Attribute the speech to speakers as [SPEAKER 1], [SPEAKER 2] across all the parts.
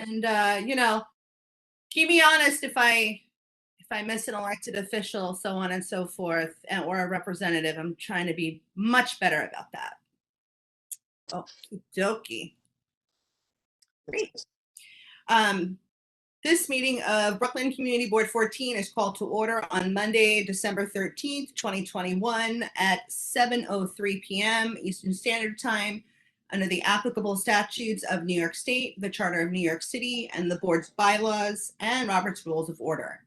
[SPEAKER 1] And keep me honest if I miss an elected official, so on and so forth, or a representative. I'm trying to be much better about that. Okie dokie. Great. This meeting of Brooklyn Community Board 14 is called to order on Monday, December 13th, 2021 at 7:03 p.m. Eastern Standard Time under the applicable statutes of New York State, the Charter of New York City, and the board's bylaws and Robert's Rules of Order.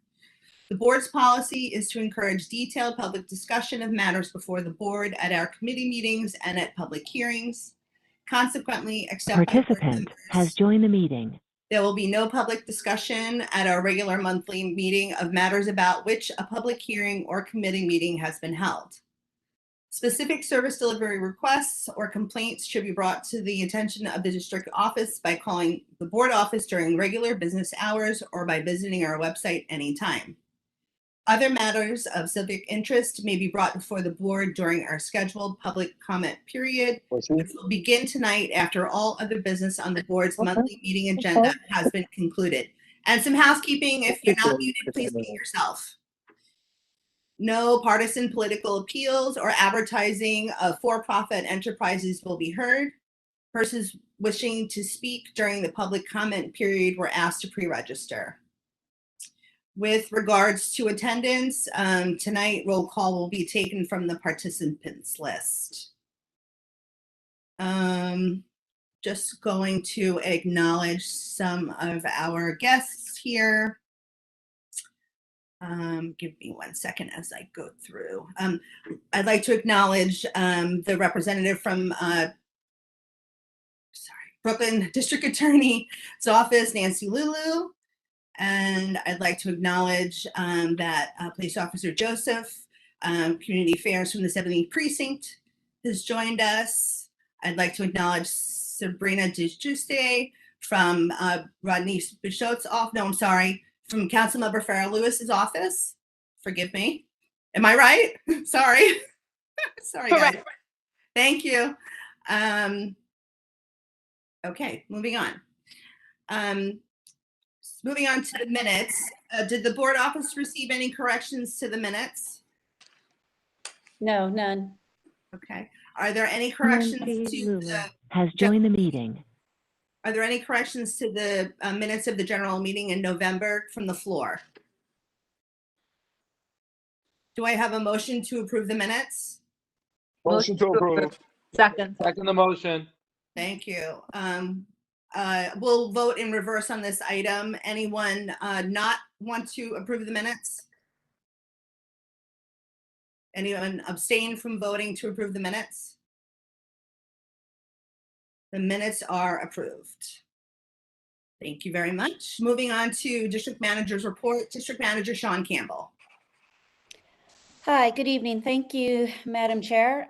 [SPEAKER 1] The board's policy is to encourage detailed public discussion of matters before the board at our committee meetings and at public hearings. Consequently, except
[SPEAKER 2] participant has joined the meeting.
[SPEAKER 1] There will be no public discussion at our regular monthly meeting of matters about which a public hearing or committee meeting has been held. Specific service delivery requests or complaints should be brought to the attention of the district office by calling the board office during regular business hours or by visiting our website anytime. Other matters of civic interest may be brought before the board during our scheduled public comment period, which will begin tonight after all other business on the board's monthly meeting agenda has been concluded. And some housekeeping, if you're not muted, please mute yourself. No partisan political appeals or advertising of for-profit enterprises will be heard. Persons wishing to speak during the public comment period were asked to pre-register. With regards to attendance, tonight roll call will be taken from the participants list. Just going to acknowledge some of our guests here. Give me 1 second as I go through. I'd like to acknowledge the representative from Brooklyn District Attorney's Office, Nancy Lulu. And I'd like to acknowledge that Police Officer Joseph, Community Affairs from the 17th Precinct, has joined us. I'd like to acknowledge Sabrina DeGiuste from Rodney Bichot's office. No, I'm sorry, from Councilmember Farrah Lewis's office. Forgive me. Am I right? Sorry. Sorry, guys. Thank you. Okay, moving on. Moving on to the minutes. Did the board office receive any corrections to the minutes?
[SPEAKER 3] No, none.
[SPEAKER 1] Okay. Are there any corrections to
[SPEAKER 2] has joined the meeting?
[SPEAKER 1] Are there any corrections to the minutes of the general meeting in November from the floor? Do I have a motion to approve the minutes?
[SPEAKER 4] Motion to approve.
[SPEAKER 3] Second.
[SPEAKER 4] Second the motion.
[SPEAKER 1] Thank you. We'll vote in reverse on this item. Anyone not want to approve the minutes? Anyone abstain from voting to approve the minutes? The minutes are approved. Thank you very much. Moving on to District Manager's report. District Manager Sean Campbell.
[SPEAKER 3] Hi, good evening. Thank you, Madam Chair.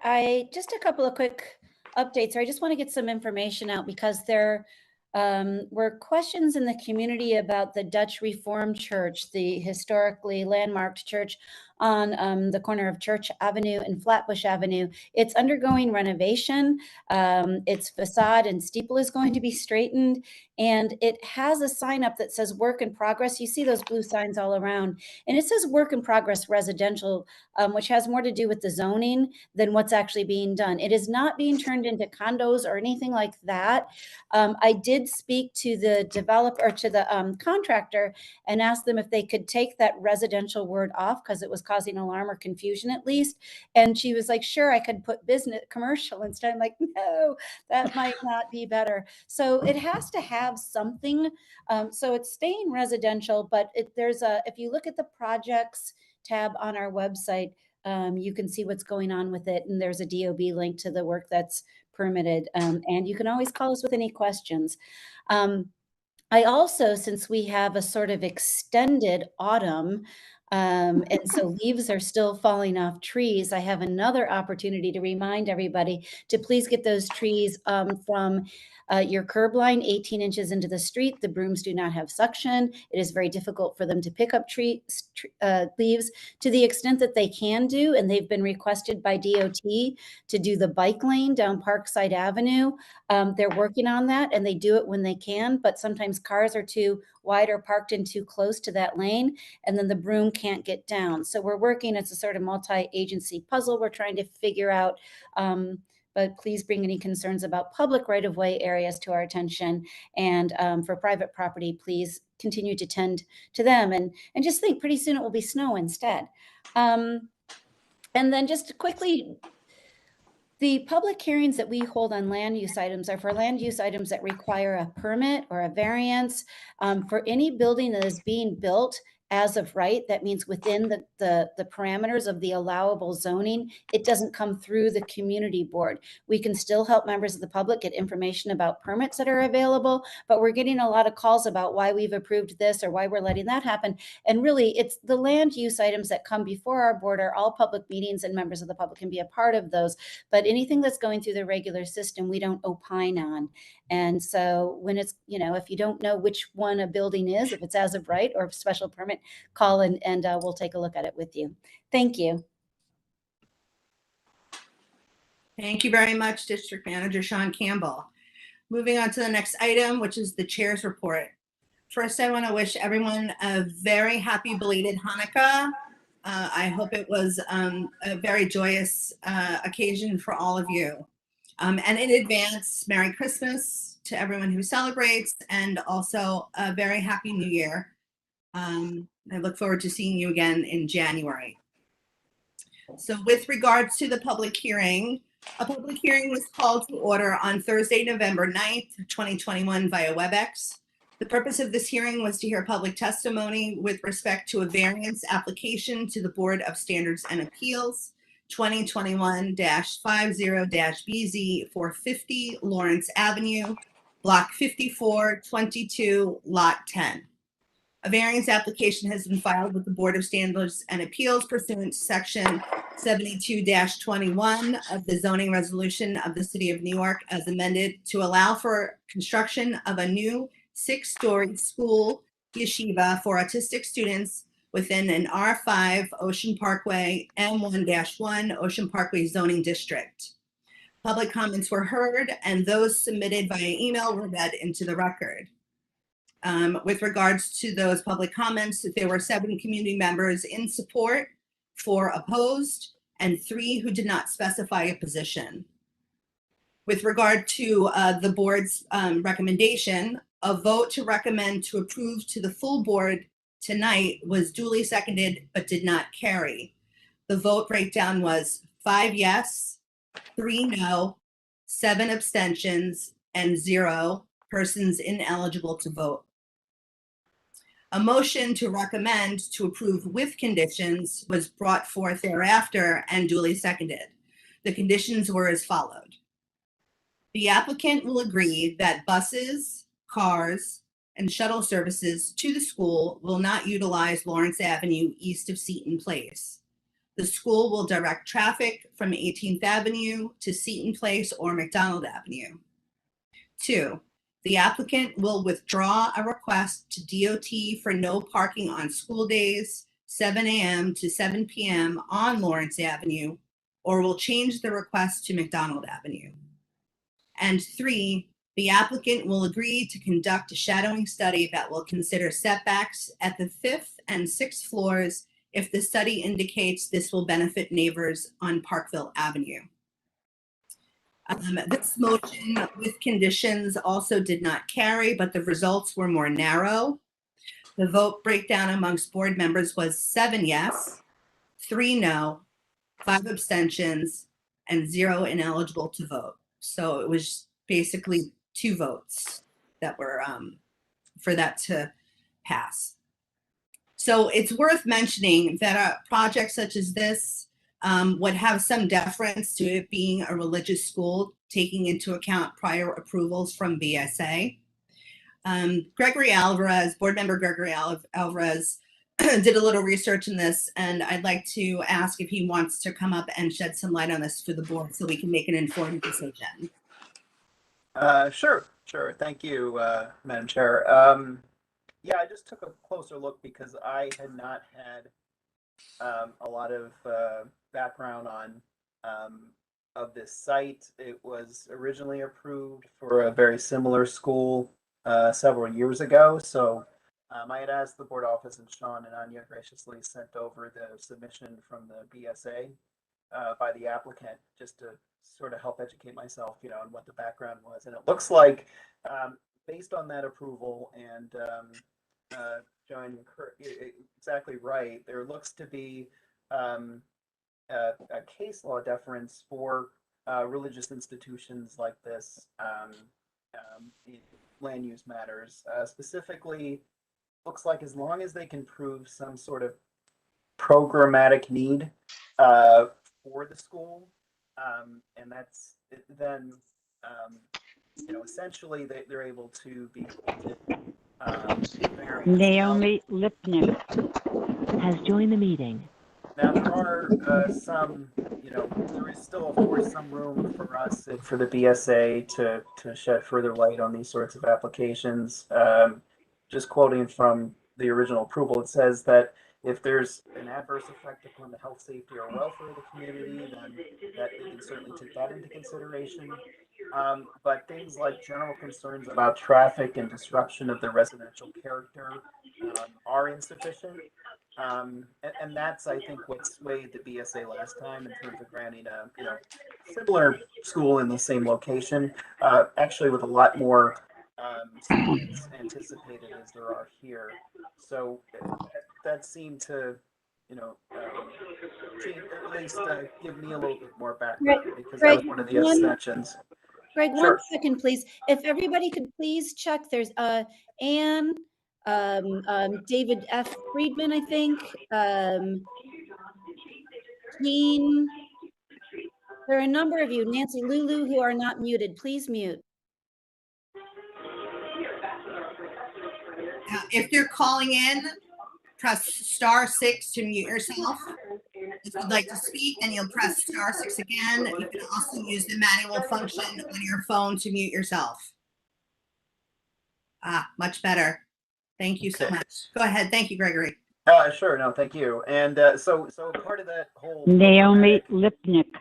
[SPEAKER 3] Just a couple of quick updates. I just want to get some information out because there were questions in the community about the Dutch Reformed Church, the historically landmarked church on the corner of Church Avenue and Flatbush Avenue. It's undergoing renovation. Its facade and steeple is going to be straightened, and it has a sign up that says work in progress. You see those blue signs all around, and it says work in progress residential, which has more to do with the zoning than what's actually being done. It is not being turned into condos or anything like that. I did speak to the developer, or to the contractor, and asked them if they could take that residential word off because it was causing alarm or confusion at least. And she was like, sure, I could put business commercial instead. I'm like, no, that might not be better. So it has to have something. So it's staying residential, but if you look at the projects tab on our website, you can see what's going on with it. And there's a DOB link to the work that's permitted. And you can always call us with any questions. I also, since we have a sort of extended autumn, And so leaves are still falling off trees. I have another opportunity to remind everybody to please get those trees from your curb line 18 inches into the street. The brooms do not have suction. It is very difficult for them to pick up leaves to the extent that they can do, and they've been requested by DOT to do the bike lane down Parkside Avenue. They're working on that, and they do it when they can, but sometimes cars are too wide or parked in too close to that lane, and then the broom can't get down. So we're working, it's a sort of multi-agency puzzle we're trying to figure out. But please bring any concerns about public right-of-way areas to our attention. And for private property, please continue to tend to them. And just think, pretty soon it will be snow instead. And then just quickly, the public hearings that we hold on land use items are for land use items that require a permit or a variance. For any building that is being built as of right, that means within the parameters of the allowable zoning, it doesn't come through the community board. We can still help members of the public get information about permits that are available, but we're getting a lot of calls about why we've approved this or why we're letting that happen. And really, it's the land use items that come before our board are all public meetings, and members of the public can be a part of those. But anything that's going through the regular system, we don't opine on. And so when it's, if you don't know which one a building is, if it's as of right or special permit, call and we'll take a look at it with you. Thank you.
[SPEAKER 1] Thank you very much, District Manager Sean Campbell. Moving on to the next item, which is the chair's report. First, I want to wish everyone a very happy belated Hanukkah. I hope it was a very joyous occasion for all of you. And in advance, Merry Christmas to everyone who celebrates, and also a very Happy New Year. I look forward to seeing you again in January. So with regards to the public hearing, a public hearing was called to order on Thursday, November 9th, 2021 via Webex. The purpose of this hearing was to hear public testimony with respect to a variance application to the Board of Standards and Appeals, 2021-50-BZ 450 Lawrence Avenue, Block 5422, Lot 10. A variance application has been filed with the Board of Standards and Appeals pursuant to Section 72-21 of the zoning resolution of the City of New York as amended to allow for construction of a new 6-story school yeshiva for autistic students within an R5 Ocean Parkway M1-1 Ocean Parkway zoning district. Public comments were heard, and those submitted via email were read into the record. With regards to those public comments, there were 7 community members in support, 4 opposed, and 3 who did not specify a position. With regard to the board's recommendation, a vote to recommend to approve to the full board tonight was duly seconded but did not carry. The vote breakdown was 5 yes, 3 no, 7 abstentions, and 0 persons ineligible to vote. A motion to recommend to approve with conditions was brought forth thereafter and duly seconded. The conditions were as followed. The applicant will agree that buses, cars, and shuttle services to the school will not utilize Lawrence Avenue east of Seton Place. The school will direct traffic from 18th Avenue to Seton Place or McDonald Avenue. 2, the applicant will withdraw a request to DOT for no parking on school days, 7 a.m. to 7 p.m. on Lawrence Avenue, or will change the request to McDonald Avenue. And 3, the applicant will agree to conduct a shadowing study that will consider setbacks at the 5th and 6th floors if the study indicates this will benefit neighbors on Parkville Avenue. This motion with conditions also did not carry, but the results were more narrow. The vote breakdown amongst board members was 7 yes, 3 no, 5 abstentions, and 0 ineligible to vote. So it was basically 2 votes that were for that to pass. So it's worth mentioning that a project such as this would have some deference to it being a religious school, taking into account prior approvals from BSA. Gregory Alvarez, board member Gregory Alvarez, did a little research in this, and I'd like to ask if he wants to come up and shed some light on this for the board so we can make an informed decision.
[SPEAKER 5] Sure. Thank you, Madam Chair. Yeah, I just took a closer look because I had not had a lot of background on of this site. It was originally approved for a very similar school several years ago. So I had asked the board office, and Sean and Anya graciously sent over the submission from the BSA by the applicant, just to sort of help educate myself, on what the background was. And it looks like, based on that approval, and John, you're exactly right, there looks to be a case law deference for religious institutions like this in land use matters. Specifically, looks like as long as they can prove some sort of programmatic need for the school, and that's then essentially they're able to be granted variance.
[SPEAKER 2] Naomi Lipnick has joined the meeting.
[SPEAKER 5] Now there are some, there is still, of course, some room for us, for the BSA to shed further light on these sorts of applications. Just quoting from the original approval, it says that if there's an adverse effect upon the health, safety, or welfare of the community, then that they can certainly take that into consideration. But things like general concerns about traffic and disruption of the residential character are insufficient. And that's, I think, what swayed the BSA last time in terms of granting a similar school in the same location, actually with a lot more students anticipated as there are here. So that seemed to, at least give me a little bit more background, because that was one of the ascensions.
[SPEAKER 3] Greg,
[SPEAKER 5] Sure.
[SPEAKER 3] 1 second, please. If everybody could please check, there's Anne, David F. Friedman, I think, Jean. There are a number of you, Nancy Lulu, who are not muted. Please mute.
[SPEAKER 1] If you're calling in, press *6 to mute yourself. If you'd like to speak, then you'll press *6 again. You can also use the manual function on your phone to mute yourself. Much better. Thank you so much. Go ahead. Thank you, Gregory.
[SPEAKER 5] Sure. No, thank you. And so part of that whole
[SPEAKER 2] Naomi Lipnick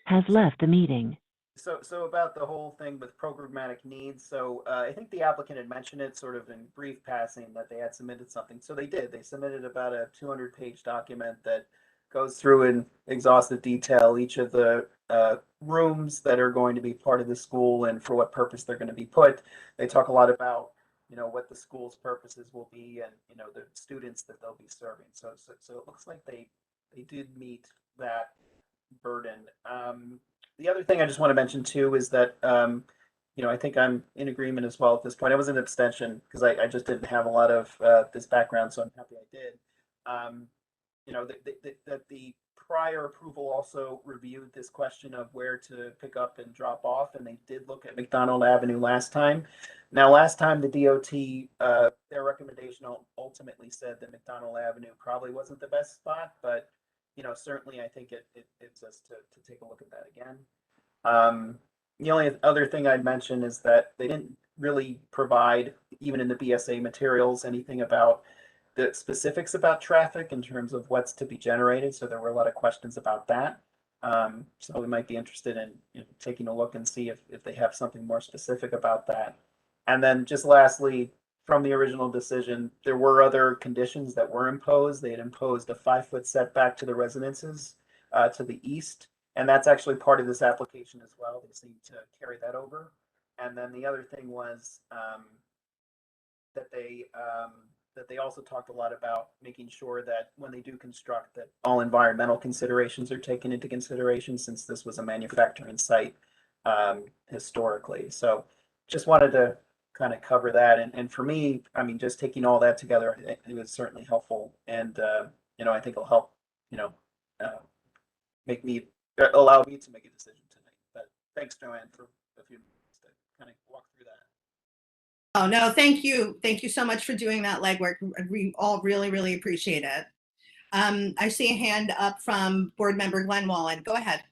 [SPEAKER 2] has left the meeting.
[SPEAKER 5] So about the whole thing with programmatic needs. So I think the applicant had mentioned it sort of in brief passing that they had submitted something. So they did. They submitted about a 200-page document that goes through in exhaustive detail each of the rooms that are going to be part of the school and for what purpose they're going to be put. They talk a lot about what the school's purposes will be, and the students that they'll be serving. So it looks like they did meet that burden. The other thing I just want to mention too is that I think I'm in agreement as well at this point. I was an abstention because I just didn't have a lot of this background, so I'm happy I did. That the prior approval also reviewed this question of where to pick up and drop off, and they did look at McDonald Avenue last time. Now, last time the DOT, their recommendation ultimately said that McDonald Avenue probably wasn't the best spot, but certainly I think it's us to take a look at that again. The only other thing I'd mention is that they didn't really provide, even in the BSA materials, anything about the specifics about traffic in terms of what's to be generated. So there were a lot of questions about that. So we might be interested in taking a look and see if they have something more specific about that. And then just lastly, from the original decision, there were other conditions that were imposed. They had imposed a 5-foot setback to the residences to the east. And that's actually part of this application as well. They seem to carry that over. And then the other thing was that they also talked a lot about making sure that when they do construct, that all environmental considerations are taken into consideration, since this was a manufacturing site historically. So just wanted to kind of cover that. And for me, I mean, just taking all that together, it was certainly helpful. And, I think it'll help, allow me to make a decision tonight. But thanks, Joanne, for a few minutes to kind of walk through that.
[SPEAKER 1] Oh, no, thank you. Thank you so much for doing that legwork. We all really, really appreciate it. I see a hand up from Board Member Glenn Wallen. Go ahead.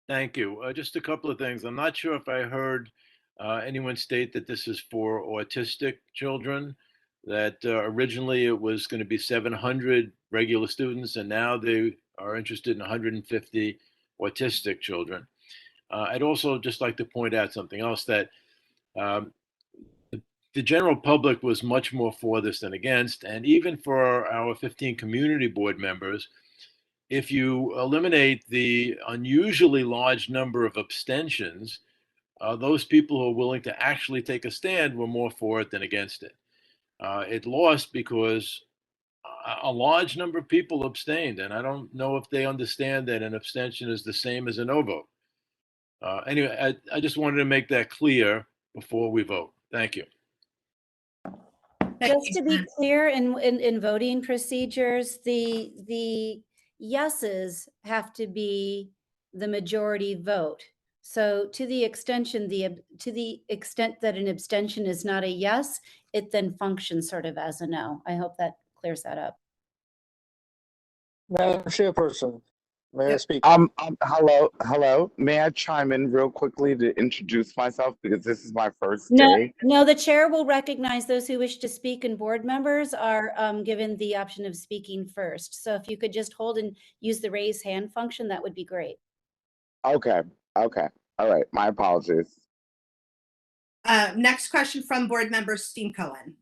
[SPEAKER 6] Thank you. Just a couple of things. I'm not sure if I heard anyone state that this is for autistic children, that originally it was going to be 700 regular students, and now they are interested in 150 autistic children. I'd also just like to point out something else, that um, the general public was much more for this than against. And even for our 15 community board members, if you eliminate the unusually large number of abstentions, those people who are willing to actually take a stand were more for it than against it. It lost because a large number of people abstained, and I don't know if they understand that an abstention is the same as a no vote. Anyway, I just wanted to make that clear before we vote. Thank you.
[SPEAKER 3] Just to be clear, in voting procedures, the yeses have to be the majority vote. So to the extent that an abstention is not a yes, it then functions sort of as a no. I hope that clears that up.
[SPEAKER 4] Madam Chairperson, may I
[SPEAKER 1] Yep.
[SPEAKER 4] speak?
[SPEAKER 7] Hello. May I chime in real quickly to introduce myself, because this is my first day?
[SPEAKER 3] No, the chair will recognize those who wish to speak, and board members are given the option of speaking first. So if you could just hold and use the raise hand function, that would be great.
[SPEAKER 7] Okay. All right. My apologies.
[SPEAKER 1] Next question from Board Member Steen Cohen.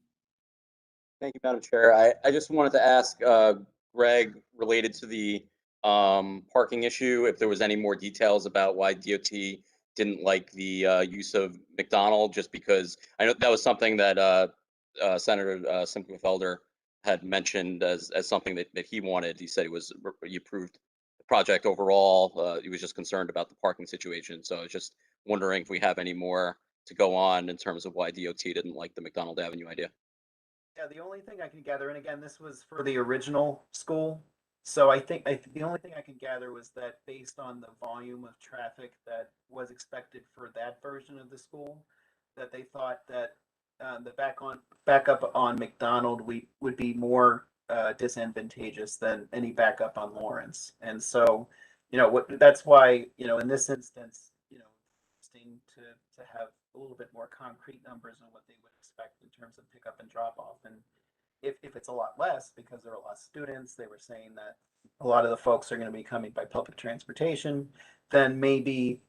[SPEAKER 8] Thank you, Madam Chair. I just wanted to ask Greg, related to the parking issue, if there was any more details about why DOT didn't like the use of McDonald, just because I know that was something that Senator Simpliffelder had mentioned as something that he wanted. He said he approved the project overall. He was just concerned about the parking situation. So I was just wondering if we have any more to go on in terms of why DOT didn't like the McDonald Avenue idea.
[SPEAKER 5] Yeah, the only thing I can gather, and again, this was for the original school. So I think the only thing I can gather was that based on the volume of traffic that was expected for that version of the school, that they thought that the backup on McDonald would be more disadvantageous than any backup on Lawrence. And so, that's why, in this instance, interesting to have a little bit more concrete numbers on what they would expect in terms of pickup and drop off. And if it's a lot less because there are less students, they were saying that a lot of the folks are going to be coming by public transportation, then maybe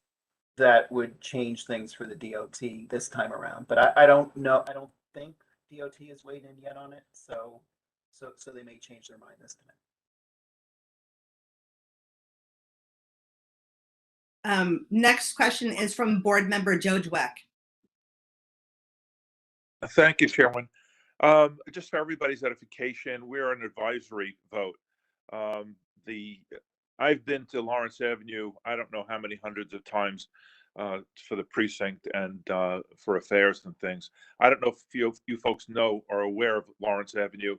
[SPEAKER 5] that would change things for the DOT this time around. But I don't know. I don't think DOT has weighed in yet on it. So they may change their mind this time.
[SPEAKER 1] Next question is from Board Member Joe Dweck.
[SPEAKER 9] Thank you, Chairman. Just for everybody's edification, we're an advisory vote. I've been to Lawrence Avenue, I don't know how many hundreds of times for the precinct and for affairs and things. I don't know if you folks know or are aware of Lawrence Avenue.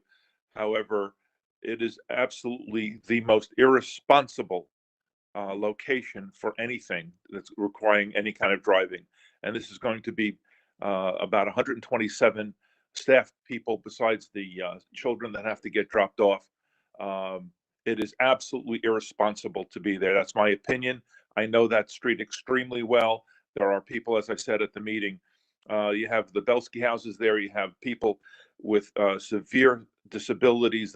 [SPEAKER 9] However, it is absolutely the most irresponsible location for anything that's requiring any kind of driving. And this is going to be about 127 staff people besides the children that have to get dropped off. It is absolutely irresponsible to be there. That's my opinion. I know that street extremely well. There are people, as I said at the meeting, you have the Belsky houses there. You have people with severe disabilities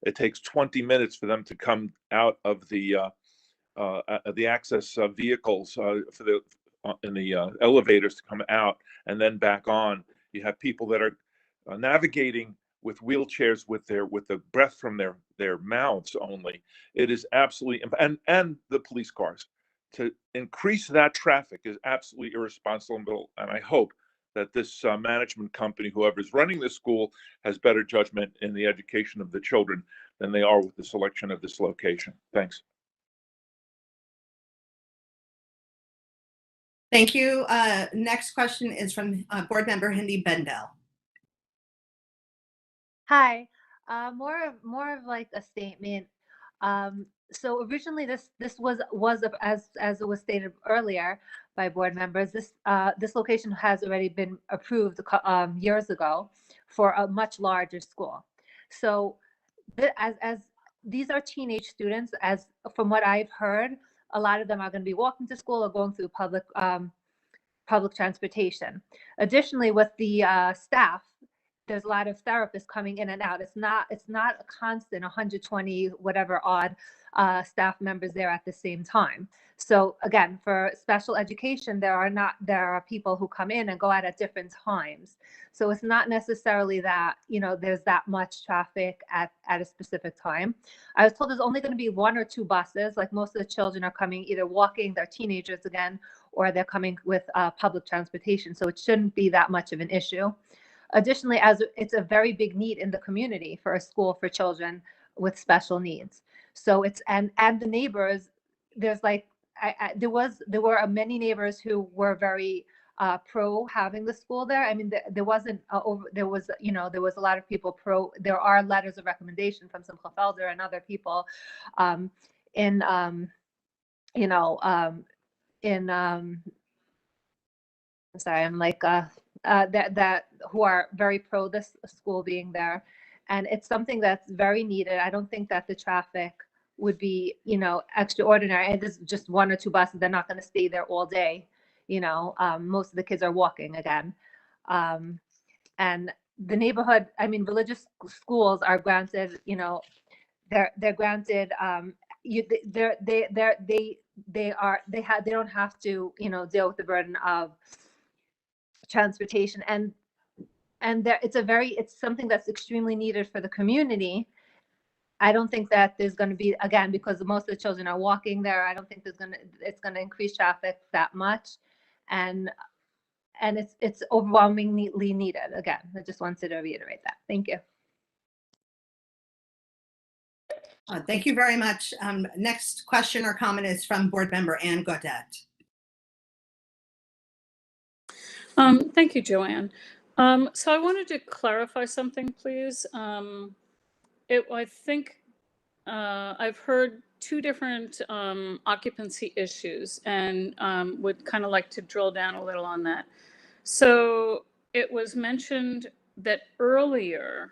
[SPEAKER 9] it takes 20 minutes for them to come out of the access vehicles in the elevators to come out and then back on. You have people that are navigating with wheelchairs with the breath from their mouths only. It is absolutely, and the police cars. To increase that traffic is absolutely irresponsible, and I hope that this management company, whoever's running this school, has better judgment in the education of the children than they are with the selection of this location. Thanks.
[SPEAKER 1] Thank you. Next question is from Board Member Hindi Bendel.
[SPEAKER 10] Hi, more of like a statement. So originally this was as it was stated earlier by board members, this location has already been approved years ago for a much larger school. So as these are teenage students, as from what I've heard, a lot of them are going to be walking to school or going through public transportation. Additionally, with the staff, there's a lot of therapists coming in and out. It's not a constant 120 whatever odd staff members there at the same time. So again, for special education, there are people who come in and go out at different times. So it's not necessarily that, there's that much traffic at a specific time. I was told there's only going to be 1 or 2 buses. Like most of the children are coming either walking, they're teenagers again, or they're coming with public transportation. So it shouldn't be that much of an issue. Additionally, as it's a very big need in the community for a school for children with special needs. So it's, and the neighbors, there's like, there were many neighbors who were very pro having the school there. I mean, there wasn't there was a lot of people pro. There are letters of recommendation from some Felder and other people sorry, I'm like that who are very pro this school being there, and it's something that's very needed. I don't think that the traffic would be extraordinary, and there's just 1 or 2 buses. They're not going to stay there all day. Most of the kids are walking again, and the neighborhood. I mean, religious schools are granted. They're granted. They don't have to deal with the burden of transportation, and it's something that's extremely needed for the community. I don't think that there's going to be, again, because most of the children are walking there, I don't think it's going to increase traffic that much, and it's overwhelmingly needed. Again, I just wanted to reiterate that. Thank you.
[SPEAKER 1] Thank you very much. Next question or comment is from board member Ann Gaudette.
[SPEAKER 11] Thank you, Joanne. So I wanted to clarify something, please. I think I've heard 2 different occupancy issues, and would kind of like to drill down a little on that. So it was mentioned that earlier,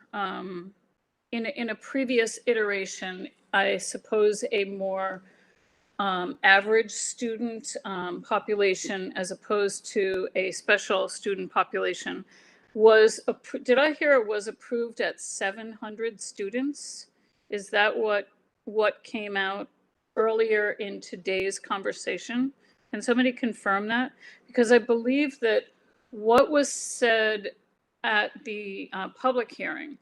[SPEAKER 11] in a previous iteration, I suppose a more average student population as opposed to a special student population was, did I hear it was approved at 700 students? Is that what came out earlier in today's conversation? Can somebody confirm that? Because I believe that what was said at the public hearing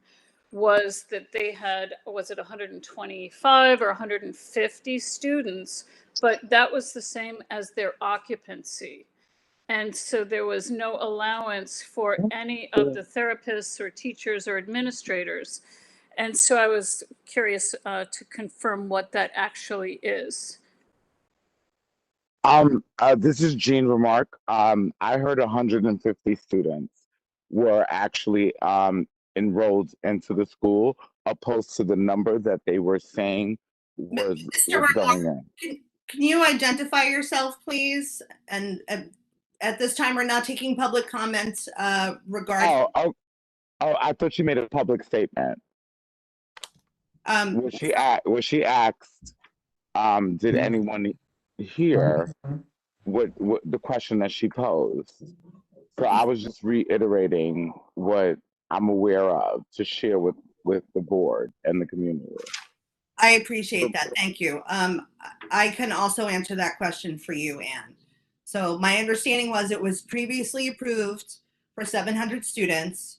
[SPEAKER 11] was that they had, was it 125 or 150 students, but that was the same as their occupancy. And so there was no allowance for any of the therapists or teachers or administrators. And so I was curious to confirm what that actually is.
[SPEAKER 7] This is Jean Remark. I heard 150 students were actually enrolled into the school, opposed to the number that they were saying was going in.
[SPEAKER 1] Can you identify yourself, please? And at this time, we're not taking public comments regarding.
[SPEAKER 7] Oh, I thought you made a public statement. Was she asked, did anyone hear what the question that she posed? So I was just reiterating what I'm aware of to share with the board and the community.
[SPEAKER 1] I appreciate that. Thank you. I can also answer that question for you, Anne. So my understanding was it was previously approved for 700 students.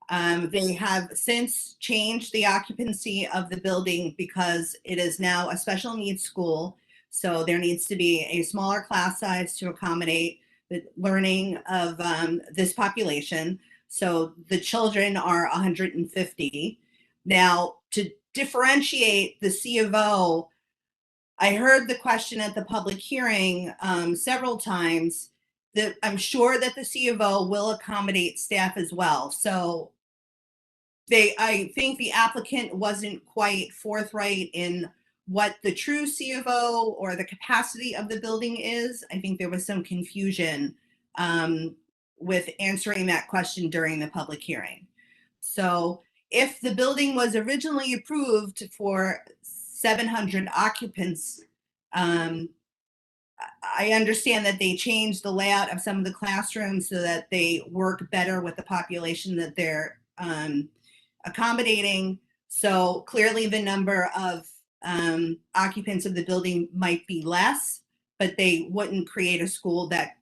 [SPEAKER 1] They have since changed the occupancy of the building because it is now a special needs school. So there needs to be a smaller class size to accommodate the learning of this population. So the children are 150. Now, to differentiate the C of O, I heard the question at the public hearing several times that I'm sure that the C of O will accommodate staff as well. So I think the applicant wasn't quite forthright in what the true C of O or the capacity of the building is. I think there was some confusion with answering that question during the public hearing. So if the building was originally approved for 700 occupants, I understand that they changed the layout of some of the classrooms so that they work better with the population that they're accommodating. So clearly the number of occupants of the building might be less, but they wouldn't create a school that,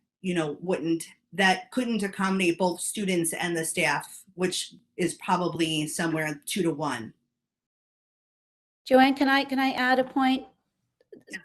[SPEAKER 1] that couldn't accommodate both students and the staff, which is probably somewhere 2 to 1.
[SPEAKER 3] Joanne, can I add a point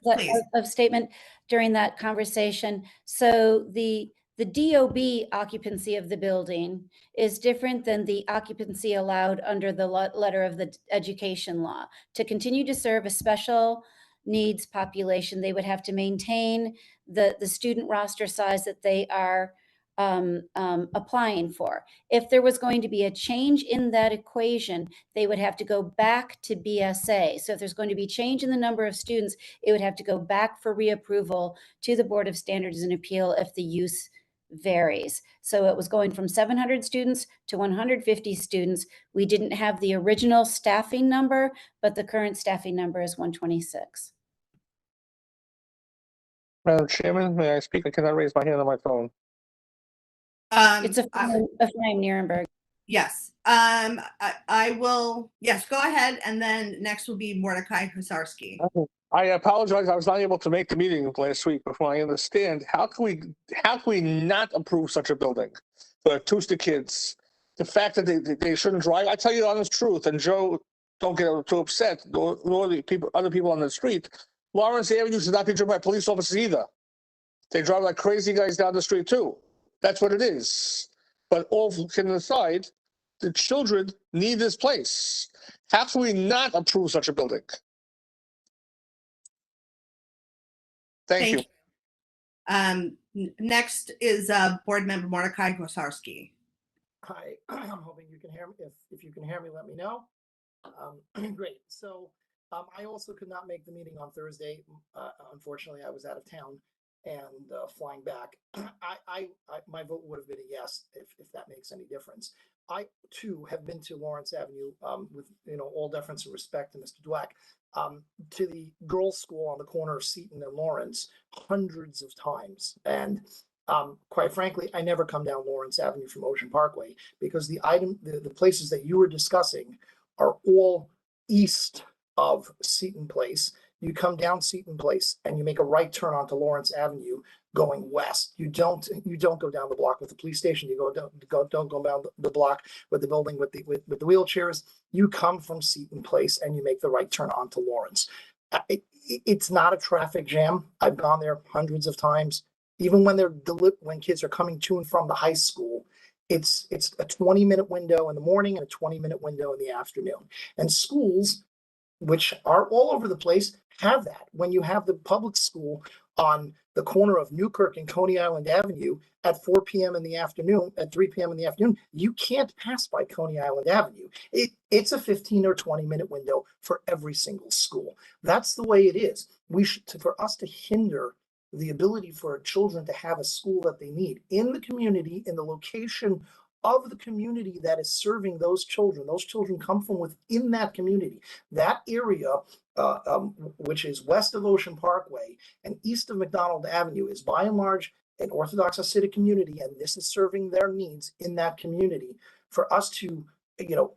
[SPEAKER 1] Please.
[SPEAKER 3] of statement during that conversation? So the DOB occupancy of the building is different than the occupancy allowed under the letter of the education law. To continue to serve a special needs population, they would have to maintain the student roster size that they are applying for. If there was going to be a change in that equation, they would have to go back to BSA. So if there's going to be change in the number of students, it would have to go back for reapproval to the Board of Standards and Appeal if the use varies. So it was going from 700 students to 150 students. We didn't have the original staffing number, but the current staffing number is 126.
[SPEAKER 4] Madam Chairman, may I speak? I cannot raise my hand on my phone.
[SPEAKER 3] It's a fine, Nierenberg.
[SPEAKER 1] Yes. I will. Yes, go ahead. And then next will be Mordecai Husarski.
[SPEAKER 4] I apologize. I was not able to make the meeting last week. Before I understand, how can we not approve such a building for acoustic kids? The fact that they shouldn't drive. I tell you the honest truth, and Joe, don't get too upset. Nor the other people on the street. Lawrence Avenue should not be driven by police officers either. They drive like crazy guys down the street too. That's what it is. But all kidding aside, the children need this place. How can we not approve such a building? Thank you.
[SPEAKER 1] Next is Board Member Mordecai Husarski.
[SPEAKER 12] Hi, I'm hoping you can hear me. If you can hear me, let me know. Great. So I also could not make the meeting on Thursday. Unfortunately, I was out of town and flying back. My vote would have been a yes if that makes any difference. I too have been to Lawrence Avenue with all deference and respect to Mr. Dweck, to the girls' school on the corner of Seton and Lawrence hundreds of times. And quite frankly, I never come down Lawrence Avenue from Ocean Parkway because the places that you were discussing are all east of Seton Place. You come down Seton Place and you make a right turn onto Lawrence Avenue going west. You don't go down the block with the police station. You don't go down the block with the building with the wheelchairs. You come from Seton Place and you make the right turn onto Lawrence. It's not a traffic jam. I've gone there hundreds of times. Even when kids are coming to and from the high school, it's a 20-minute window in the morning and a 20-minute window in the afternoon. And schools, which are all over the place, have that. When you have the public school on the corner of Newkirk and Coney Island Avenue at 4 p.m. in the afternoon, at 3 p.m. in the afternoon, you can't pass by Coney Island Avenue. It's a 15 or 20-minute window for every single school. That's the way it is. For us to hinder the ability for children to have a school that they need in the community, in the location of the community that is serving those children. Those children come from within that community. That area, which is west of Ocean Parkway and east of McDonald Avenue, is by and large an Orthodox Hasidic community, and this is serving their needs in that community. For us to,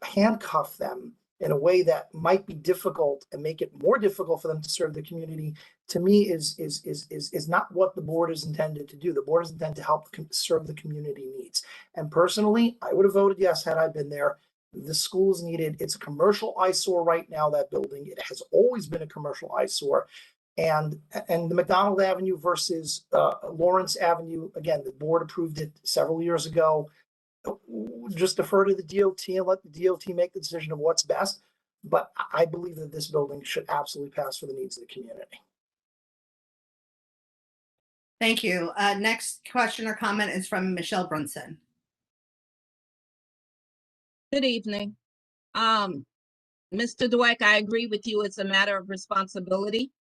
[SPEAKER 12] handcuff them in a way that might be difficult and make it more difficult for them to serve the community, to me is not what the board is intended to do. The board is intended to help serve the community needs. And personally, I would have voted yes had I been there. The school is needed. It's a commercial eyesore right now, that building. It has always been a commercial eyesore. And the McDonald Avenue versus Lawrence Avenue, again, the board approved it several years ago. Just defer to the DOT and let the DOT make the decision of what's best. But I believe that this building should absolutely pass for the needs of the community.
[SPEAKER 1] Thank you. Next question or comment is from Michelle Brunson.
[SPEAKER 13] Good evening. Mr. Dweck, I agree with you. It's a matter of responsibility.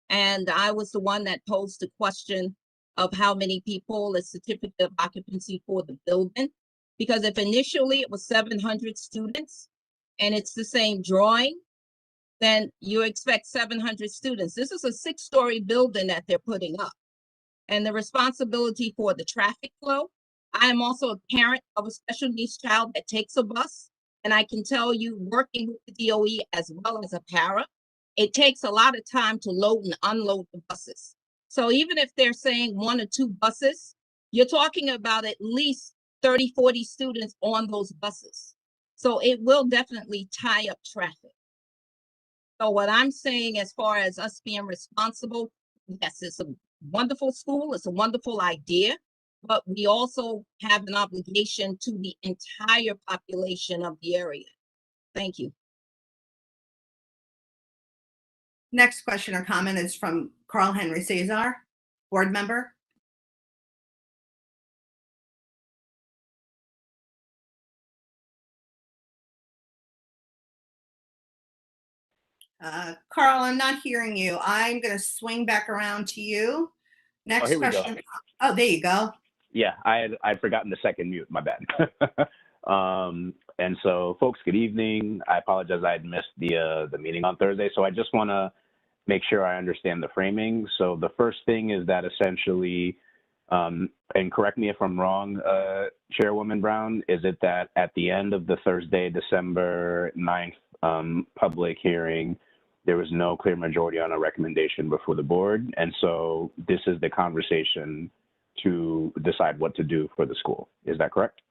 [SPEAKER 13] And I was the one that posed the question of how many people, a certificate of occupancy for the building. Because if initially it was 700 students and it's the same drawing, then you expect 700 students. This is a 6-story building that they're putting up. And the responsibility for the traffic flow. I am also a parent of a special needs child that takes a bus. And I can tell you, working with the DOE as well as a para, it takes a lot of time to load and unload the buses. So even if they're saying 1 or 2 buses, you're talking about at least 30, 40 students on those buses. So it will definitely tie up traffic. So what I'm saying as far as us being responsible, yes, it's a wonderful school. It's a wonderful idea, but we also have an obligation to the entire population of the area. Thank you.
[SPEAKER 1] Next question or comment is from Carl Henry Cesar, board member. Carl, I'm not hearing you. I'm going to swing back around to you. Next
[SPEAKER 14] here we go.
[SPEAKER 1] question. Oh, there you go.
[SPEAKER 14] Yeah, I'd forgotten the second mute. My bad. And so, folks, good evening. I apologize. I had missed the meeting on Thursday, so I just want to make sure I understand the framing. So the first thing is that essentially, and correct me if I'm wrong, Chairwoman Brown, is it that at the end of the Thursday, December 9th public hearing, there was no clear majority on a recommendation before the board, and so this is the conversation to decide what to do for the school. Is that correct?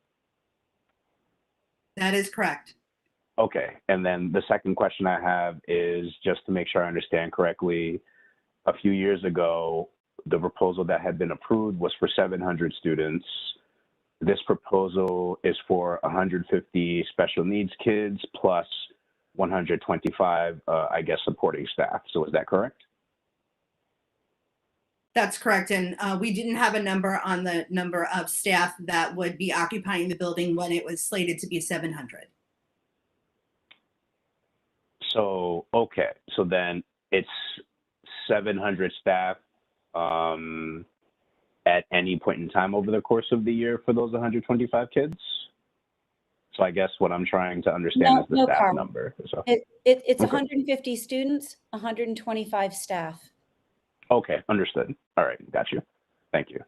[SPEAKER 1] That is correct.
[SPEAKER 14] Okay, and then the second question I have is just to make sure I understand correctly. A few years ago, the proposal that had been approved was for 700 students. This proposal is for 150 special needs kids plus 125, I guess, supporting staff. So is that correct?
[SPEAKER 1] That's correct. And we didn't have a number on the number of staff that would be occupying the building when it was slated to be 700.
[SPEAKER 14] So, okay. So then it's 700 staff at any point in time over the course of the year for those 125 kids? So I guess what I'm trying to understand is the staff
[SPEAKER 3] Carl.
[SPEAKER 14] number. So,
[SPEAKER 3] It's
[SPEAKER 14] okay.
[SPEAKER 3] 150 students, 125 staff.
[SPEAKER 14] Okay, understood. All right, got you. Thank you.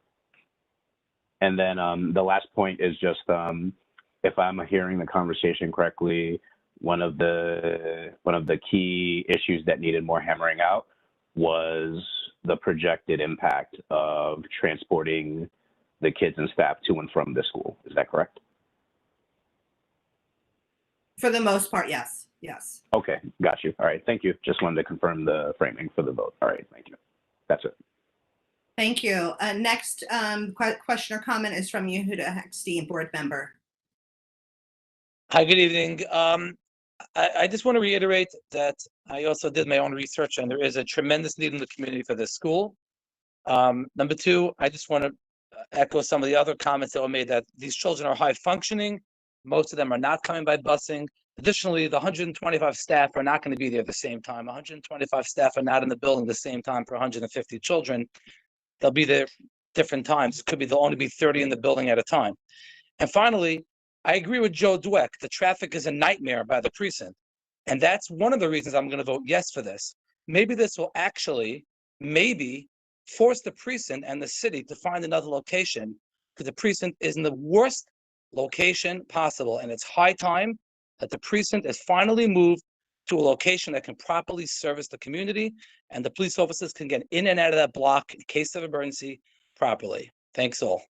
[SPEAKER 14] And then the last point is just, if I'm hearing the conversation correctly, one of the key issues that needed more hammering out was the projected impact of transporting the kids and staff to and from the school. Is that correct?
[SPEAKER 1] For the most part, yes. Yes.
[SPEAKER 14] Okay, got you. All right, thank you. Just wanted to confirm the framing for the vote. All right, thank you. That's it.
[SPEAKER 1] Thank you. Next question or comment is from Yehuda Heckstein, board member.
[SPEAKER 15] Hi, good evening. I just want to reiterate that I also did my own research, and there is a tremendous need in the community for this school. Number two, I just want to echo some of the other comments that were made, that these children are high functioning. Most of them are not coming by busing. Additionally, the 125 staff are not going to be there at the same time. 125 staff are not in the building at the same time for 150 children. They'll be there different times. It could be there'll only be 30 in the building at a time. And finally, I agree with Joe Dweck. The traffic is a nightmare by the precinct. And that's one of the reasons I'm going to vote yes for this. Maybe this will actually, maybe, force the precinct and the city to find another location, because the precinct is in the worst location possible. And it's high time that the precinct is finally moved to a location that can properly service the community, and the police officers can get in and out of that block in case of emergency properly. Thanks all.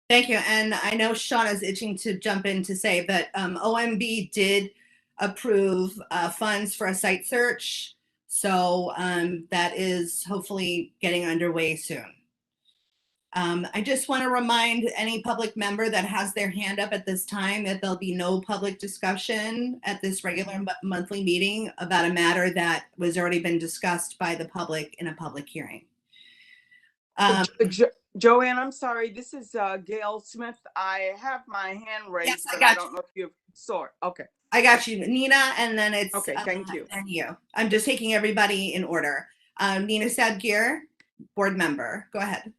[SPEAKER 1] Thank you. And I know Sean is itching to jump in to say that OMB did approve funds for a site search. So that is hopefully getting underway soon. I just want to remind any public member that has their hand up at this time that there'll be no public discussion at this regular monthly meeting about a matter that was already been discussed by the public in a public hearing.
[SPEAKER 16] Joanne, I'm sorry. This is Gail Smith. I have my hand raised,
[SPEAKER 1] Yes, I
[SPEAKER 16] but
[SPEAKER 1] got
[SPEAKER 16] I don't know if you saw it. Okay.
[SPEAKER 1] I got you, Nina, and then it's
[SPEAKER 16] Okay, thank you.
[SPEAKER 1] and you. I'm just taking everybody in order. Nina Sadgir, board member. Go ahead.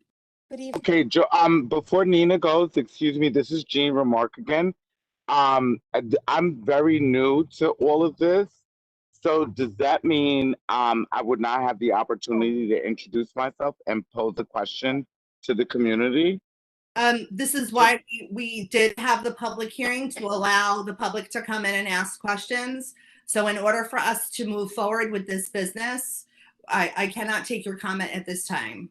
[SPEAKER 10] Good evening.
[SPEAKER 7] Okay, before Nina goes, excuse me, this is Jean Remark again. I'm very new to all of this. So does that mean I would not have the opportunity to introduce myself and pose a question to the community?
[SPEAKER 1] This is why we did have the public hearing, to allow the public to come in and ask questions. So in order for us to move forward with this business, I cannot take your comment at this time.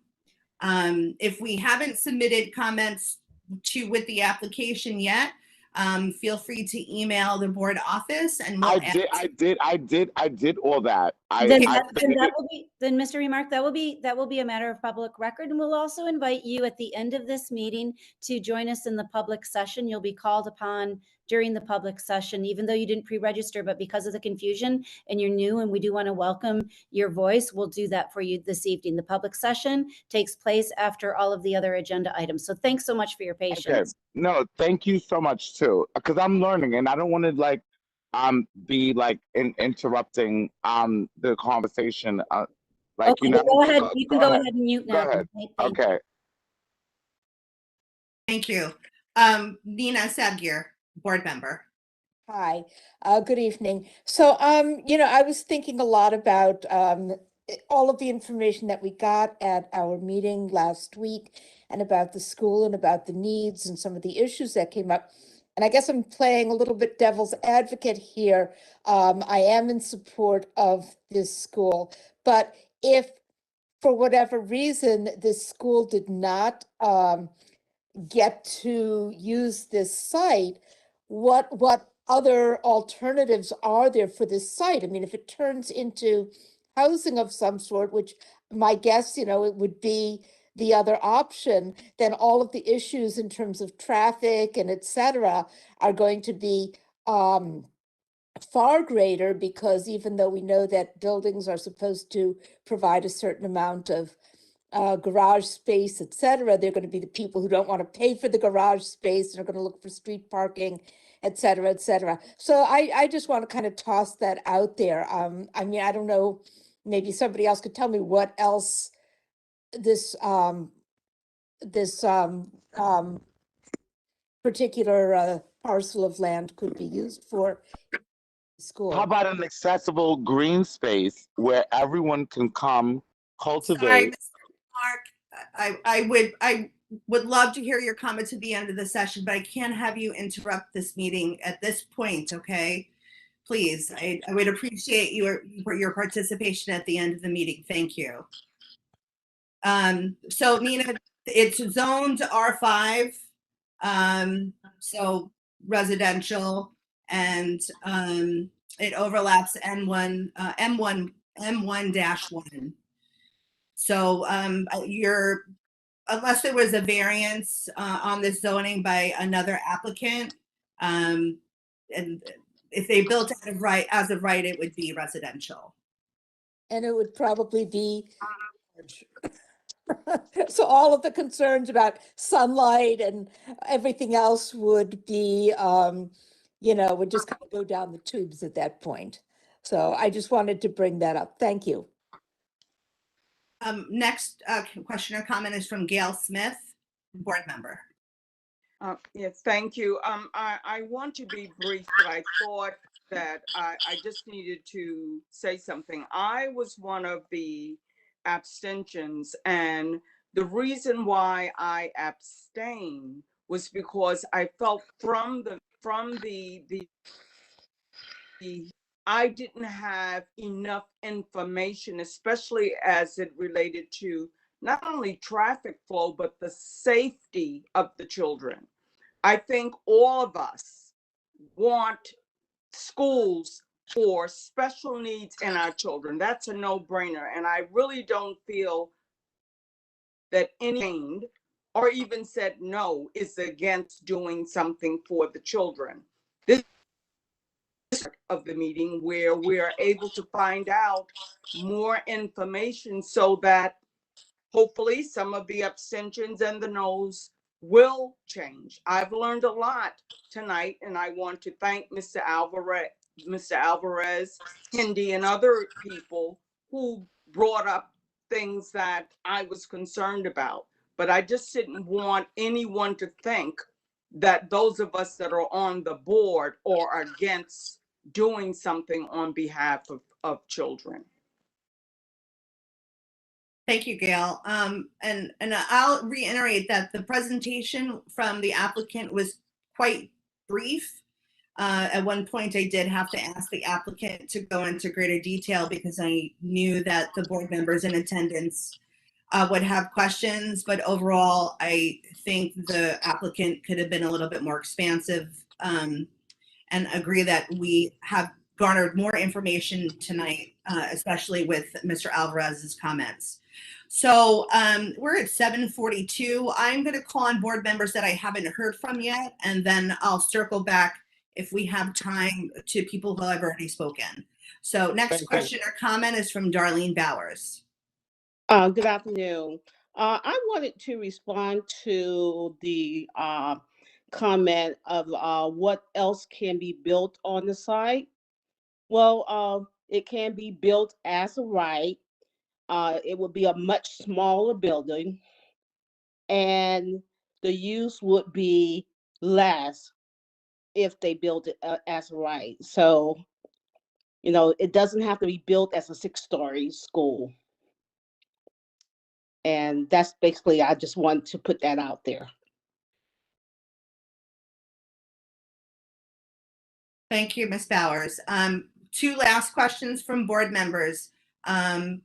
[SPEAKER 1] If we haven't submitted comments with the application yet, feel free to email the board office and we'll
[SPEAKER 7] I did all that.
[SPEAKER 3] Then Mr. Remark, that will be a matter of public record, and we'll also invite you at the end of this meeting to join us in the public session. You'll be called upon during the public session, even though you didn't pre-register, but because of the confusion and you're new and we do want to welcome your voice, we'll do that for you this evening. The public session takes place after all of the other agenda items. So thanks so much for your patience.
[SPEAKER 7] Okay. No, thank you so much too, because I'm learning and I don't want to be interrupting the conversation.
[SPEAKER 3] Okay, go ahead. You can go ahead and mute now.
[SPEAKER 7] Go ahead.
[SPEAKER 3] Thank
[SPEAKER 7] Okay.
[SPEAKER 1] Thank you. Nina Sadgir, board member.
[SPEAKER 17] Hi, good evening. So, I was thinking a lot about all of the information that we got at our meeting last week and about the school and about the needs and some of the issues that came up. And I guess I'm playing a little bit devil's advocate here. I am in support of this school, but if for whatever reason this school did not get to use this site, what other alternatives are there for this site? I mean, if it turns into housing of some sort, which my guess, it would be the other option, then all of the issues in terms of traffic and et cetera are going to be far greater, because even though we know that buildings are supposed to provide a certain amount of garage space, et cetera, they're going to be the people who don't want to pay for the garage space and are going to look for street parking, et cetera, et cetera. So I just want to kind of toss that out there. I mean, I don't know, maybe somebody else could tell me what else this particular parcel of land could be used for. School.
[SPEAKER 7] How about an accessible green space where everyone can come cultivate?
[SPEAKER 1] Sorry, Mr. Mark. I would love to hear your comments at the end of the session, but I can't have you interrupt this meeting at this point, okay? Please, I would appreciate your participation at the end of the meeting. Thank you. So Nina, it's zoned R5, so residential, and it overlaps M1-1. So unless there was a variance on this zoning by another applicant, and if they built as of right, it would be residential.
[SPEAKER 17] And it would probably be so all of the concerns about sunlight and everything else would be, would just kind of go down the tubes at that point. So I just wanted to bring that up. Thank you.
[SPEAKER 1] Next question or comment is from Gail Smith, board member.
[SPEAKER 16] Yes, thank you. I want to be brief, but I thought that I just needed to say something. I was one of the abstentions, and the reason why I abstained was because I felt from the I didn't have enough information, especially as it related to not only traffic flow, but the safety of the children. I think all of us want schools for special needs in our children. That's a no-brainer. And I really don't feel that any or even said no is against doing something for the children. This is of the meeting where we are able to find out more information so that hopefully some of the abstentions and the no's will change. I've learned a lot tonight, and I want to thank Mr. Alvarez, Hindi, and other people who brought up things that I was concerned about. But I just didn't want anyone to think that those of us that are on the board are against doing something on behalf of children.
[SPEAKER 1] Thank you, Gail. And I'll reiterate that the presentation from the applicant was quite brief. At one point, I did have to ask the applicant to go into greater detail because I knew that the board members in attendance would have questions. But overall, I think the applicant could have been a little bit more expansive, and agree that we have garnered more information tonight, especially with Mr. Alvarez's comments. So we're at 7:42. I'm going to call on board members that I haven't heard from yet, and then I'll circle back if we have time to people who have already spoken. So next question or comment is from Darlene Bowers.
[SPEAKER 18] Good afternoon. I wanted to respond to the comment of what else can be built on the site. Well, it can be built as a right. It would be a much smaller building, and the use would be less if they built it as a right. So, you know, it doesn't have to be built as a 6-story school. And that's basically, I just want to put that out there.
[SPEAKER 1] Thank you, Ms. Bowers. 2 last questions from board members. And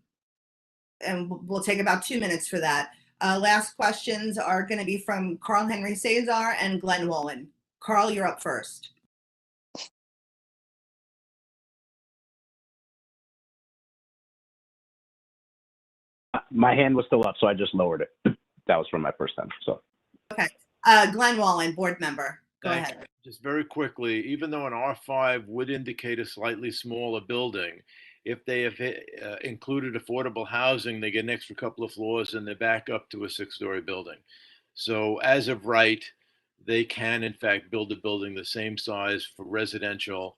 [SPEAKER 1] we'll take about 2 minutes for that. Last questions are going to be from Carl Henry Cesar and Glenn Wolin. Carl, you're up first.
[SPEAKER 14] My hand was still up, so I just lowered it. That was from my first time. So.
[SPEAKER 1] Okay. Glenn Wolin, board member. Go
[SPEAKER 6] Thank
[SPEAKER 1] ahead.
[SPEAKER 6] you. Just very quickly, even though an R5 would indicate a slightly smaller building, if they have included affordable housing, they get an extra couple of floors and they're back up to a 6-story building. So as of right, they can in fact build a building the same size for residential.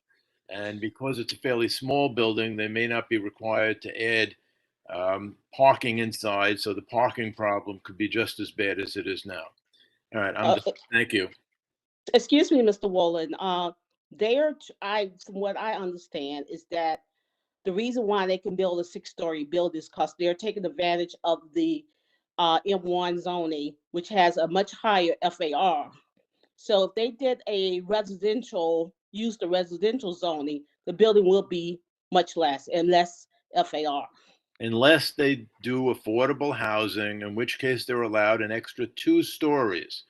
[SPEAKER 6] And because it's a fairly small building, they may not be required to add parking inside. So the parking problem could be just as bad as it is now. All right. Thank you.
[SPEAKER 18] Excuse me, Mr. Wolin. From what I understand is that the reason why they can build a 6-story building is because they're taking advantage of the M1 zoning, which has a much higher FAR. So if they did a use the residential zoning, the building will be much less and less FAR.
[SPEAKER 6] Unless they do affordable housing, in which case they're allowed an extra 2 stories.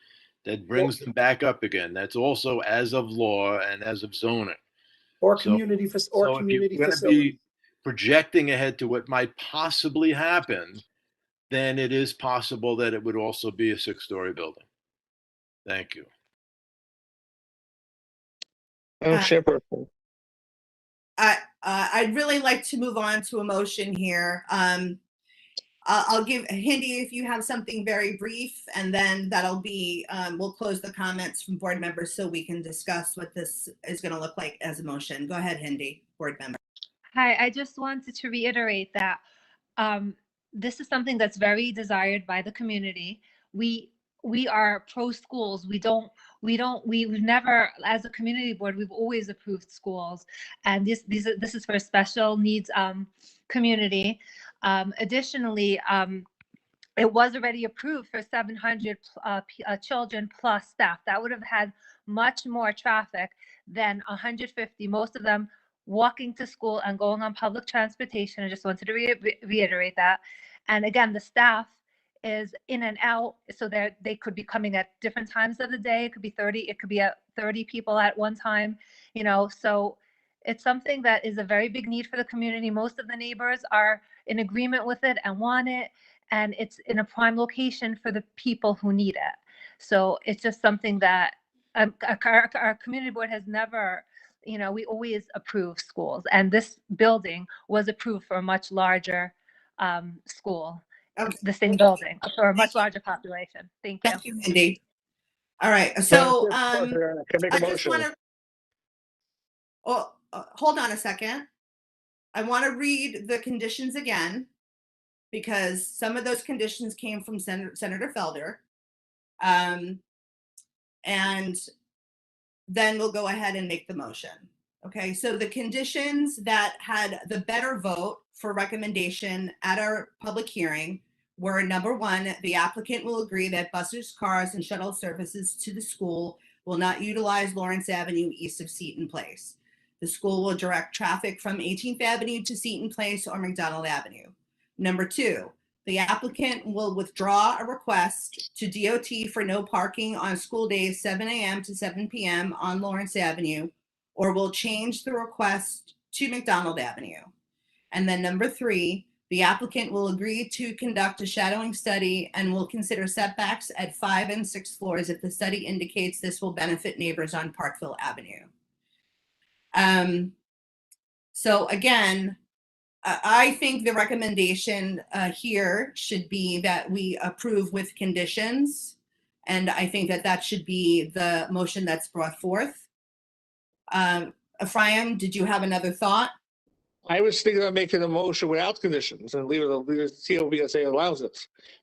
[SPEAKER 6] That brings them back up again. That's also as of law and as of zoning.
[SPEAKER 12] Or community facility.
[SPEAKER 6] If you're going to be projecting ahead to what might possibly happen, then it is possible that it would also be a 6-story building. Thank you.
[SPEAKER 1] I'd really like to move on to a motion here. I'll give Hindi if you have something very brief, and then that'll be, we'll close the comments from board members so we can discuss what this is going to look like as a motion. Go ahead, Hindi, board member.
[SPEAKER 10] Hi, I just wanted to reiterate that this is something that's very desired by the community. We are pro schools. We've never, as a community board, we've always approved schools, and this is for special needs community. Additionally, it was already approved for 700 children plus staff. That would have had much more traffic than 150, most of them walking to school and going on public transportation. I just wanted to reiterate that. And again, the staff is in and out, so they could be coming at different times of the day. It could be 30, it could be 30 people at one time, so it's something that is a very big need for the community. Most of the neighbors are in agreement with it and want it, and it's in a prime location for the people who need it. So it's just something that our community board has never, we always approve schools, and this building was approved for a much larger school, the same building for a much larger population. Thank you.
[SPEAKER 1] Thank you, Hindi. All right, so,
[SPEAKER 4] Madam Chair, I can make a
[SPEAKER 1] I just
[SPEAKER 4] motion.
[SPEAKER 1] want to, oh, hold on a second. I want to read the conditions again, because some of those conditions came from Senator Felder. And then we'll go ahead and make the motion. Okay, so the conditions that had the better vote for recommendation at our public hearing were: number one, the applicant will agree that buses, cars, and shuttle services to the school will not utilize Lawrence Avenue east of Seton Place. The school will direct traffic from 18th Avenue to Seton Place or McDonald Avenue. Number two, the applicant will withdraw a request to DOT for no parking on school days 7 a.m. to 7 p.m. on Lawrence Avenue, or will change the request to McDonald Avenue. And then number three, the applicant will agree to conduct a shadowing study and will consider setbacks at 5 and 6 floors if the study indicates this will benefit neighbors on Parkville Avenue. So again, I think the recommendation here should be that we approve with conditions. And I think that that should be the motion that's brought forth. Ephraim, did you have another thought?
[SPEAKER 4] I was thinking of making a motion without conditions and leave it, see what BSA allows it.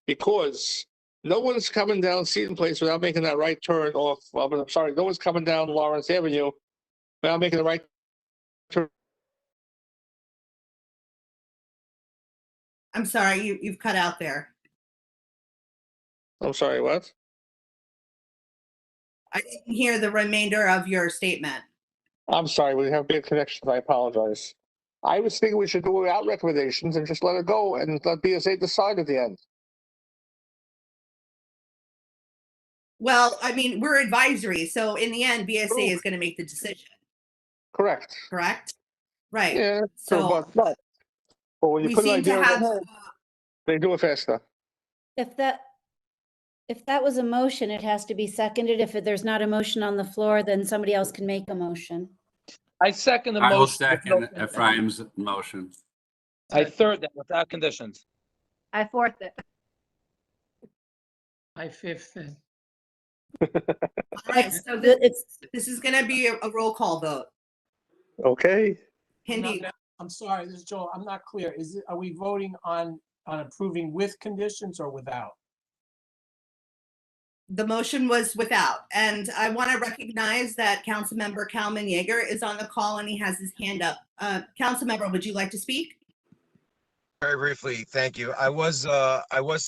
[SPEAKER 4] Because no one's coming down Seton Place without making that right turn off, I'm sorry, no one's coming down Lawrence Avenue without making the right turn.
[SPEAKER 1] I'm sorry, you've cut out there.
[SPEAKER 4] I'm sorry, what?
[SPEAKER 1] I didn't hear the remainder of your statement.
[SPEAKER 4] I'm sorry, we have bad connections, I apologize. I was thinking we should do it without recommendations and just let it go and let BSA decide at the end.
[SPEAKER 1] Well, I mean, we're advisory, so in the end, BSA is going to make the decision.
[SPEAKER 4] Correct.
[SPEAKER 1] Correct? Right.
[SPEAKER 4] Yeah,
[SPEAKER 1] So
[SPEAKER 4] but when you
[SPEAKER 1] we
[SPEAKER 4] put an
[SPEAKER 1] seem to
[SPEAKER 4] idea in
[SPEAKER 1] have,
[SPEAKER 4] their head, they do it faster.
[SPEAKER 3] If that was a motion, it has to be seconded. If there's not a motion on the floor, then somebody else can make a motion.
[SPEAKER 15] I second the
[SPEAKER 19] I will
[SPEAKER 15] motion. with no
[SPEAKER 19] second
[SPEAKER 15] conditions.
[SPEAKER 19] Ephraim's motion.
[SPEAKER 15] I third that without conditions.
[SPEAKER 10] I fourth it.
[SPEAKER 20] I fifth it.
[SPEAKER 1] all right, so this is going to be a roll call vote.
[SPEAKER 4] Okay.
[SPEAKER 1] Hindi,
[SPEAKER 20] I'm sorry, this is Joel. I'm not clear. Are we voting on approving with conditions or without?
[SPEAKER 1] the motion was without, and I want to recognize that Councilmember Kalman Yeager is on the call and he has his hand up. Councilmember, would you like to speak?
[SPEAKER 21] Very briefly, thank you. I was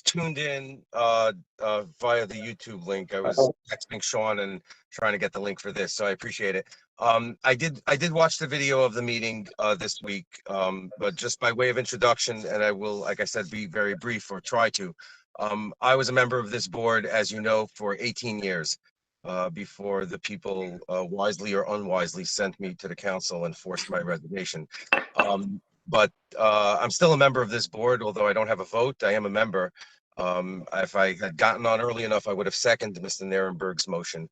[SPEAKER 21] tuned in via the YouTube link. I was texting Sean and trying to get the link for this, so I appreciate it. I did watch the video of the meeting this week, but just by way of introduction, and I will, like I said, be very brief or try to. I was a member of this board, as you know, for 18 years before the people wisely or unwisely sent me to the council and forced my resignation. But I'm still a member of this board, although I don't have a vote. I am a member. If I had gotten on early enough, I would have seconded Mr. Nierenberg's motion.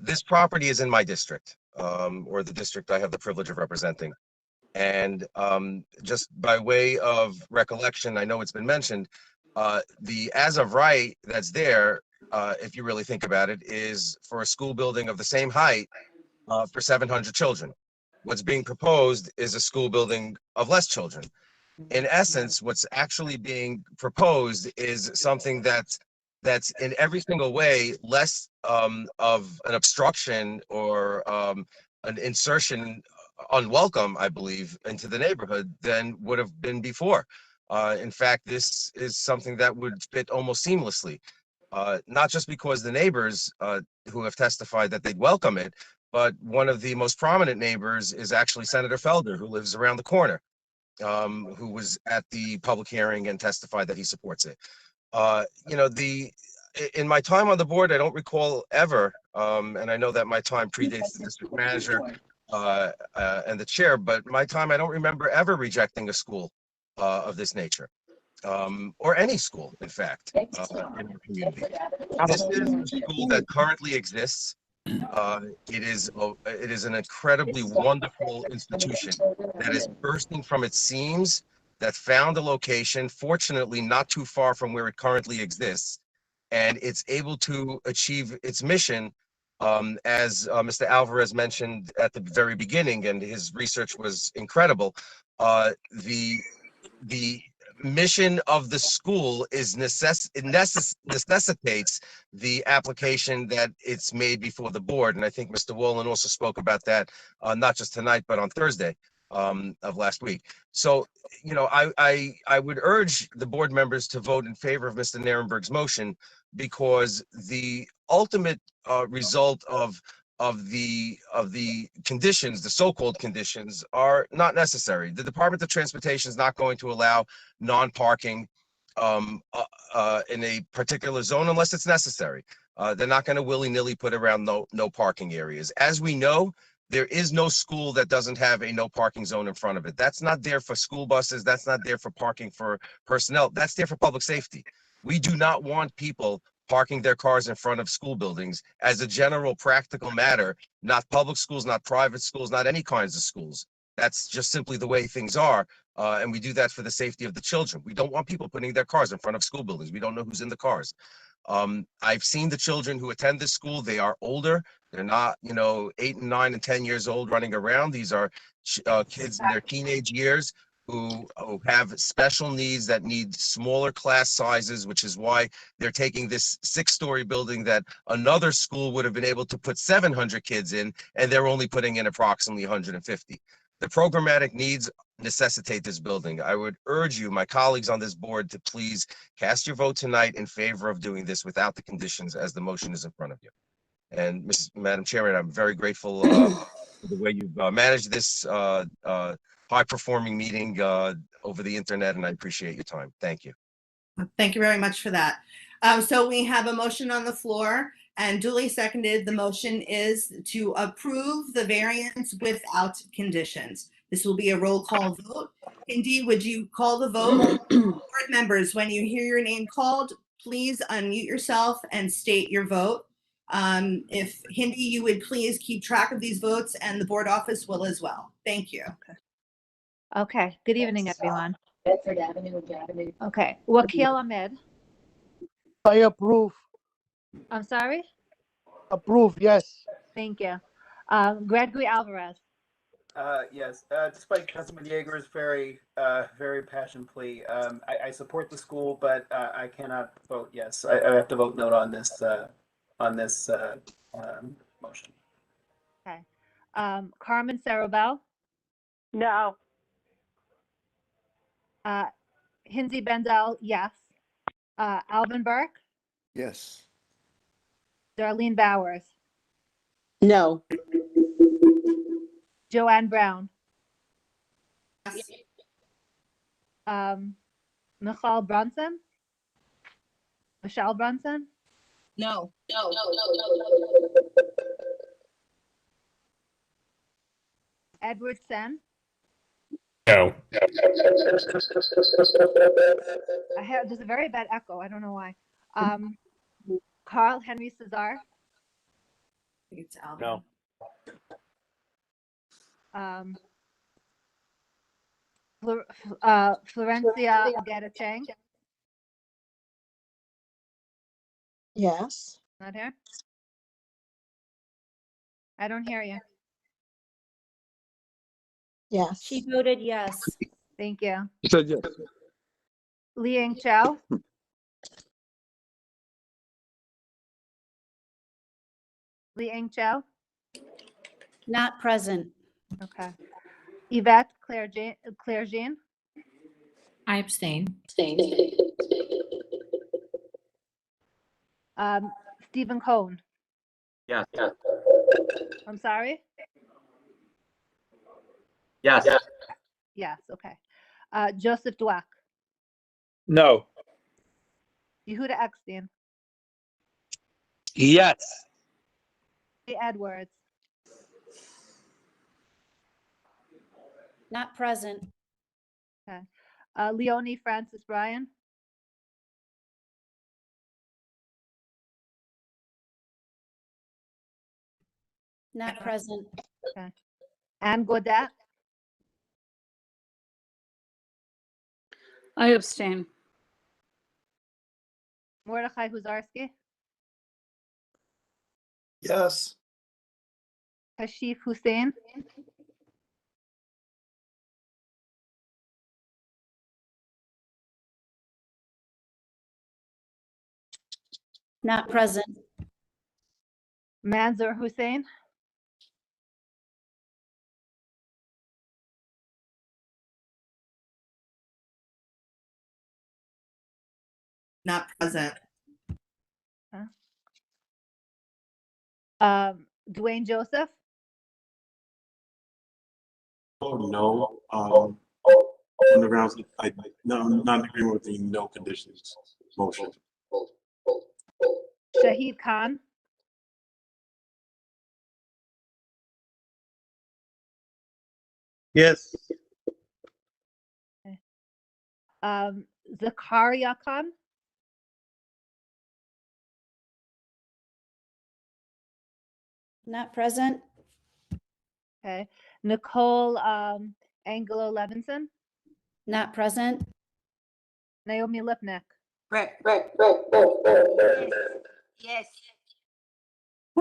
[SPEAKER 21] This property is in my district, or the district I have the privilege of representing. And just by way of recollection, I know it's been mentioned, the as of right that's there, if you really think about it, is for a school building of the same height for 700 children. What's being proposed is a school building of less children. In essence, what's actually being proposed is something that's in every single way less of an obstruction or an insertion unwelcome, I believe, into the neighborhood than would have been before. In fact, this is something that would fit almost seamlessly, not just because the neighbors who have testified that they'd welcome it, but one of the most prominent neighbors is actually Senator Felder, who lives around the corner, who was at the public hearing and testified that he supports it. You know, in my time on the board, I don't recall ever, and I know that my time predates the district manager and the chair, but my time, I don't remember ever rejecting a school of this nature, or any school, in fact, in our community. This is a school that currently exists. It is an incredibly wonderful institution that is bursting from its seams, that found a location, fortunately not too far from where it currently exists. and it's able to achieve its mission. As Mr. Alvarez mentioned at the very beginning, and his research was incredible, the mission of the school is necessitates the application that it's made before the board. And I think Mr. Wolin also spoke about that, not just tonight, but on Thursday of last week. So, you know, I would urge the board members to vote in favor of Mr. Nierenberg's motion, because the ultimate result of the conditions, the so-called conditions, are not necessary. The Department of Transportation is not going to allow non-parking in a particular zone unless it's necessary. They're not going to willy-nilly put around no parking areas. As we know, there is no school that doesn't have a no parking zone in front of it. That's not there for school buses. That's not there for parking for personnel. That's there for public safety. We do not want people parking their cars in front of school buildings as a general practical matter, not public schools, not private schools, not any kinds of schools. That's just simply the way things are. And we do that for the safety of the children. We don't want people putting their cars in front of school buildings. We don't know who's in the cars. I've seen the children who attend this school. They are older. They're not, you know, 8 and 9 and 10 years old running around. These are kids in their teenage years who have special needs, that need smaller class sizes, which is why they're taking this 6-story building that another school would have been able to put 700 kids in, and they're only putting in approximately 150. The programmatic needs necessitate this building. I would urge you, my colleagues on this board, to please cast your vote tonight in favor of doing this without the conditions as the motion is in front of you. And Madam Chairman, I'm very grateful for the way you've managed this high-performing meeting over the internet, and I appreciate your time. Thank you.
[SPEAKER 1] Thank you very much for that. So we have a motion on the floor, and duly seconded. The motion is to approve the variance without conditions. This will be a roll call vote. Indy, would you call the vote? Board members, when you hear your name called, please unmute yourself and state your vote. If Hindi, you would please keep track of these votes, and the board office will as well. Thank you.
[SPEAKER 10] Okay, good evening, everyone. Okay, Wakil Ahmed.
[SPEAKER 12] I approve.
[SPEAKER 10] I'm sorry?
[SPEAKER 12] Approve, yes.
[SPEAKER 10] Thank you. Gregory Alvarez.
[SPEAKER 5] Yes, despite Councilman Yeager's very passionate plea, I support the school, but I cannot vote yes. I have to vote no on this motion.
[SPEAKER 10] Okay. Carmen Sarabel.
[SPEAKER 19] No.
[SPEAKER 10] Hinzi Bendel, yes. Alvin Burke.
[SPEAKER 22] Yes.
[SPEAKER 10] Darlene Bowers.
[SPEAKER 18] No.
[SPEAKER 10] Joanne Brown.
[SPEAKER 1] Yes.
[SPEAKER 10] Michelle Brunson. Michelle Brunson.
[SPEAKER 13] No.
[SPEAKER 10] Edward Sen.
[SPEAKER 6] No.
[SPEAKER 10] There's a very bad echo. I don't know why. Carl Henry Cesar.
[SPEAKER 1] It's Alvin.
[SPEAKER 6] No.
[SPEAKER 10] Florencia Agata Chang.
[SPEAKER 18] Yes.
[SPEAKER 10] Not here. I don't hear you.
[SPEAKER 18] Yes.
[SPEAKER 3] She voted yes.
[SPEAKER 10] Thank you.
[SPEAKER 4] Said yes.
[SPEAKER 10] Lien Chow. Lien Chow.
[SPEAKER 3] Not present.
[SPEAKER 10] Okay. Yvette Claire Jean.
[SPEAKER 23] I abstain.
[SPEAKER 10] Stephen Cohn.
[SPEAKER 8] Yes.
[SPEAKER 10] I'm sorry?
[SPEAKER 8] Yes.
[SPEAKER 10] Yes, okay. Joseph Dweck.
[SPEAKER 15] No.
[SPEAKER 10] Yehuda Eckstein.
[SPEAKER 15] Yes.
[SPEAKER 10] Ray Edwards.
[SPEAKER 3] Not present.
[SPEAKER 10] Okay. Leonie Francis Bryan.
[SPEAKER 3] Not present.
[SPEAKER 10] Okay. Anne Godet.
[SPEAKER 11] I abstain.
[SPEAKER 10] Mordechai Huzarski,
[SPEAKER 12] Yes.
[SPEAKER 10] Kashif Hussein,
[SPEAKER 3] Not present.
[SPEAKER 10] Manzur Hussein,
[SPEAKER 1] Not present.
[SPEAKER 10] Dwayne Joseph,
[SPEAKER 2] Oh, no. On the grounds, no, I'm not in agreement with the no conditions motion.
[SPEAKER 10] Shahid Khan,
[SPEAKER 2] Yes.
[SPEAKER 10] Zakaria Khan,
[SPEAKER 3] Not present.
[SPEAKER 10] okay, Nicole Angelo Levinson,
[SPEAKER 3] Not present.
[SPEAKER 10] Naomi Lipnick,
[SPEAKER 13] Yes.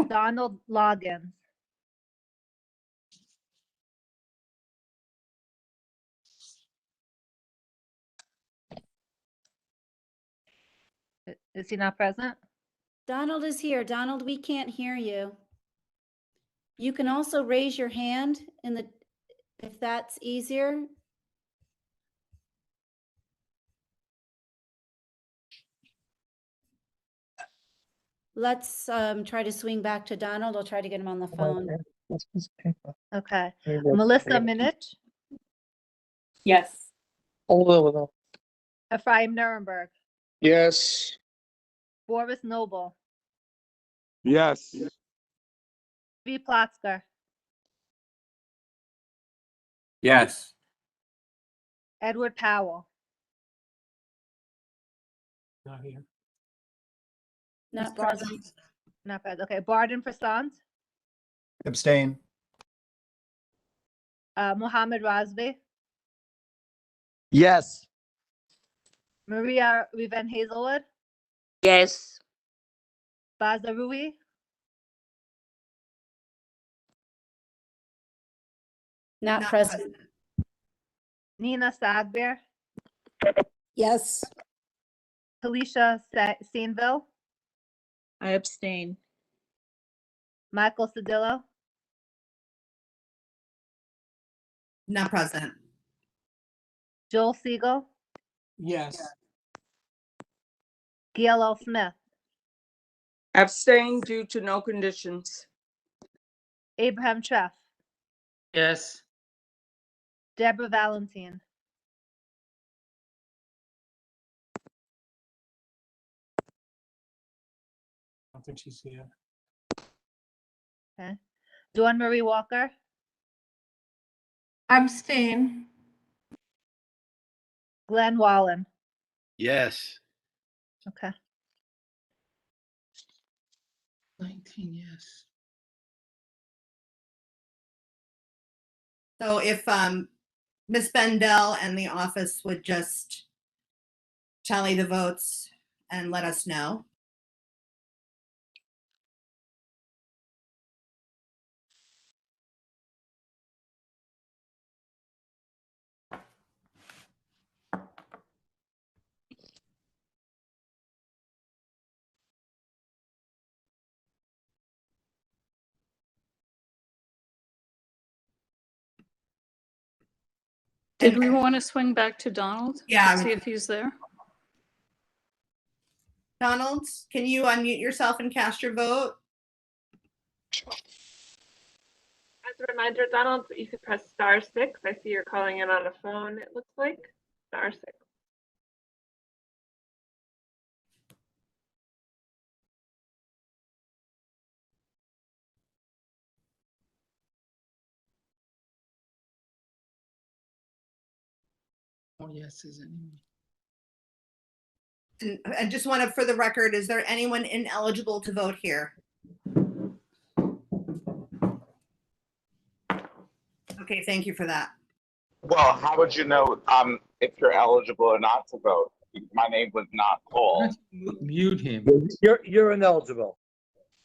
[SPEAKER 10] Donald Loggins, is he not present?
[SPEAKER 3] Donald is here. Donald, we can't hear you. You can also raise your hand in the, if that's easier. Let's try to swing back to Donald. I'll try to get him on the phone.
[SPEAKER 10] Okay, Melissa Minich,
[SPEAKER 4] Yes.
[SPEAKER 10] Ephraim Nuremberg,
[SPEAKER 4] Yes.
[SPEAKER 10] Boris Noble,
[SPEAKER 7] Yes.
[SPEAKER 10] V. Plotzker,
[SPEAKER 2] Yes.
[SPEAKER 10] Edward Powell,
[SPEAKER 20] Not here.
[SPEAKER 3] Not present.
[SPEAKER 10] not present. Okay, Barden Prasant,
[SPEAKER 19] Abstain.
[SPEAKER 10] Mohammed Razvi,
[SPEAKER 19] Yes.
[SPEAKER 10] Maria Riven Hazelwood,
[SPEAKER 13] Yes.
[SPEAKER 10] Bazarui,
[SPEAKER 3] Not present.
[SPEAKER 10] Nina Sagbear,
[SPEAKER 17] Yes.
[SPEAKER 10] Talisha Sainville,
[SPEAKER 13] I abstain.
[SPEAKER 10] Michael Sedillo,
[SPEAKER 1] Not present.
[SPEAKER 10] Joel Siegel,
[SPEAKER 20] Yes.
[SPEAKER 10] Gail L. Smith,
[SPEAKER 16] Abstain due to no conditions.
[SPEAKER 10] Abraham Treff,
[SPEAKER 15] Yes.
[SPEAKER 10] Deborah Valentine,
[SPEAKER 20] I don't think she's here.
[SPEAKER 10] okay, Dawn Marie Walker,
[SPEAKER 17] Abstain.
[SPEAKER 10] Glenn Wallen,
[SPEAKER 6] Yes.
[SPEAKER 10] okay.
[SPEAKER 15] 19, yes.
[SPEAKER 1] So if Ms. Bendel and the office would just tally the votes and let us know.
[SPEAKER 11] Did we want to swing back to Donald?
[SPEAKER 1] Yeah.
[SPEAKER 11] See if he's there.
[SPEAKER 1] Donald, can you unmute yourself and cast your vote?
[SPEAKER 22] As a reminder, Donald, you could press *6. I see you're calling in on a phone, it looks like. *6.
[SPEAKER 15] Oh, yes, is anyone?
[SPEAKER 1] And I just want to, for the record, is there anyone ineligible to vote here? Okay, thank you for that.
[SPEAKER 7] Well, how would you know if you're eligible or not to vote? my name was not called.
[SPEAKER 9] Mute him.
[SPEAKER 15] You're ineligible.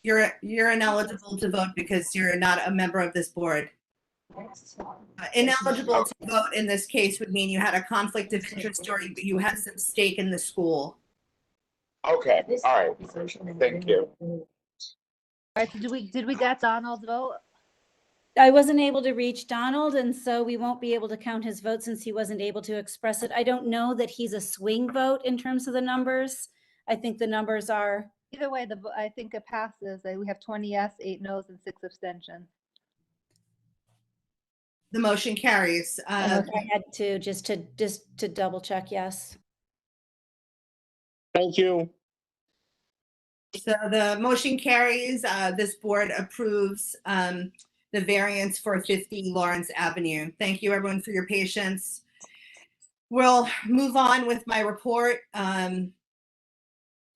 [SPEAKER 1] You're ineligible to vote because you're not a member of this board. Ineligible to vote in this case would mean you had a conflict of interest or you had some stake in the school.
[SPEAKER 7] Okay, all right. Thank you.
[SPEAKER 10] All right, so did we get Donald's vote?
[SPEAKER 3] I wasn't able to reach Donald, and so we won't be able to count his vote since he wasn't able to express it. I don't know that he's a swing vote in terms of the numbers. I think the numbers are.
[SPEAKER 10] Either way, I think it passes. We have 20 yes, 8 no's, and 6 abstentions.
[SPEAKER 1] The motion carries.
[SPEAKER 3] I had to just to double check. Yes.
[SPEAKER 4] Thank you.
[SPEAKER 1] So the motion carries. This board approves the variance for 50 Lawrence Avenue. Thank you, everyone, for your patience. We'll move on with my report.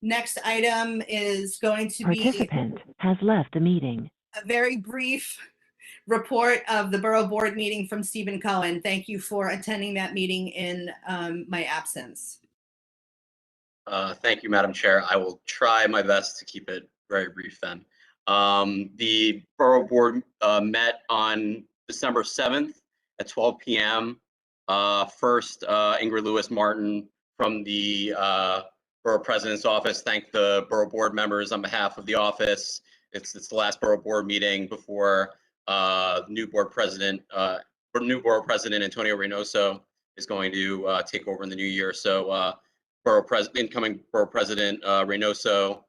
[SPEAKER 1] Next item is going to be
[SPEAKER 14] Participant has left the meeting.
[SPEAKER 1] a very brief report of the Borough Board meeting from Stephen Cohen. Thank you for attending that meeting in my absence.
[SPEAKER 8] Thank you, Madam Chair. I will try my best to keep it very brief then. The Borough Board met on December 7th at 12 p.m. First, Ingrid Lewis Martin from the Borough President's office thanked the Borough Board members on behalf of the office. It's the last Borough Board meeting before new Borough President Antonio Reynoso is going to take over in the new year. So incoming Borough President Reynoso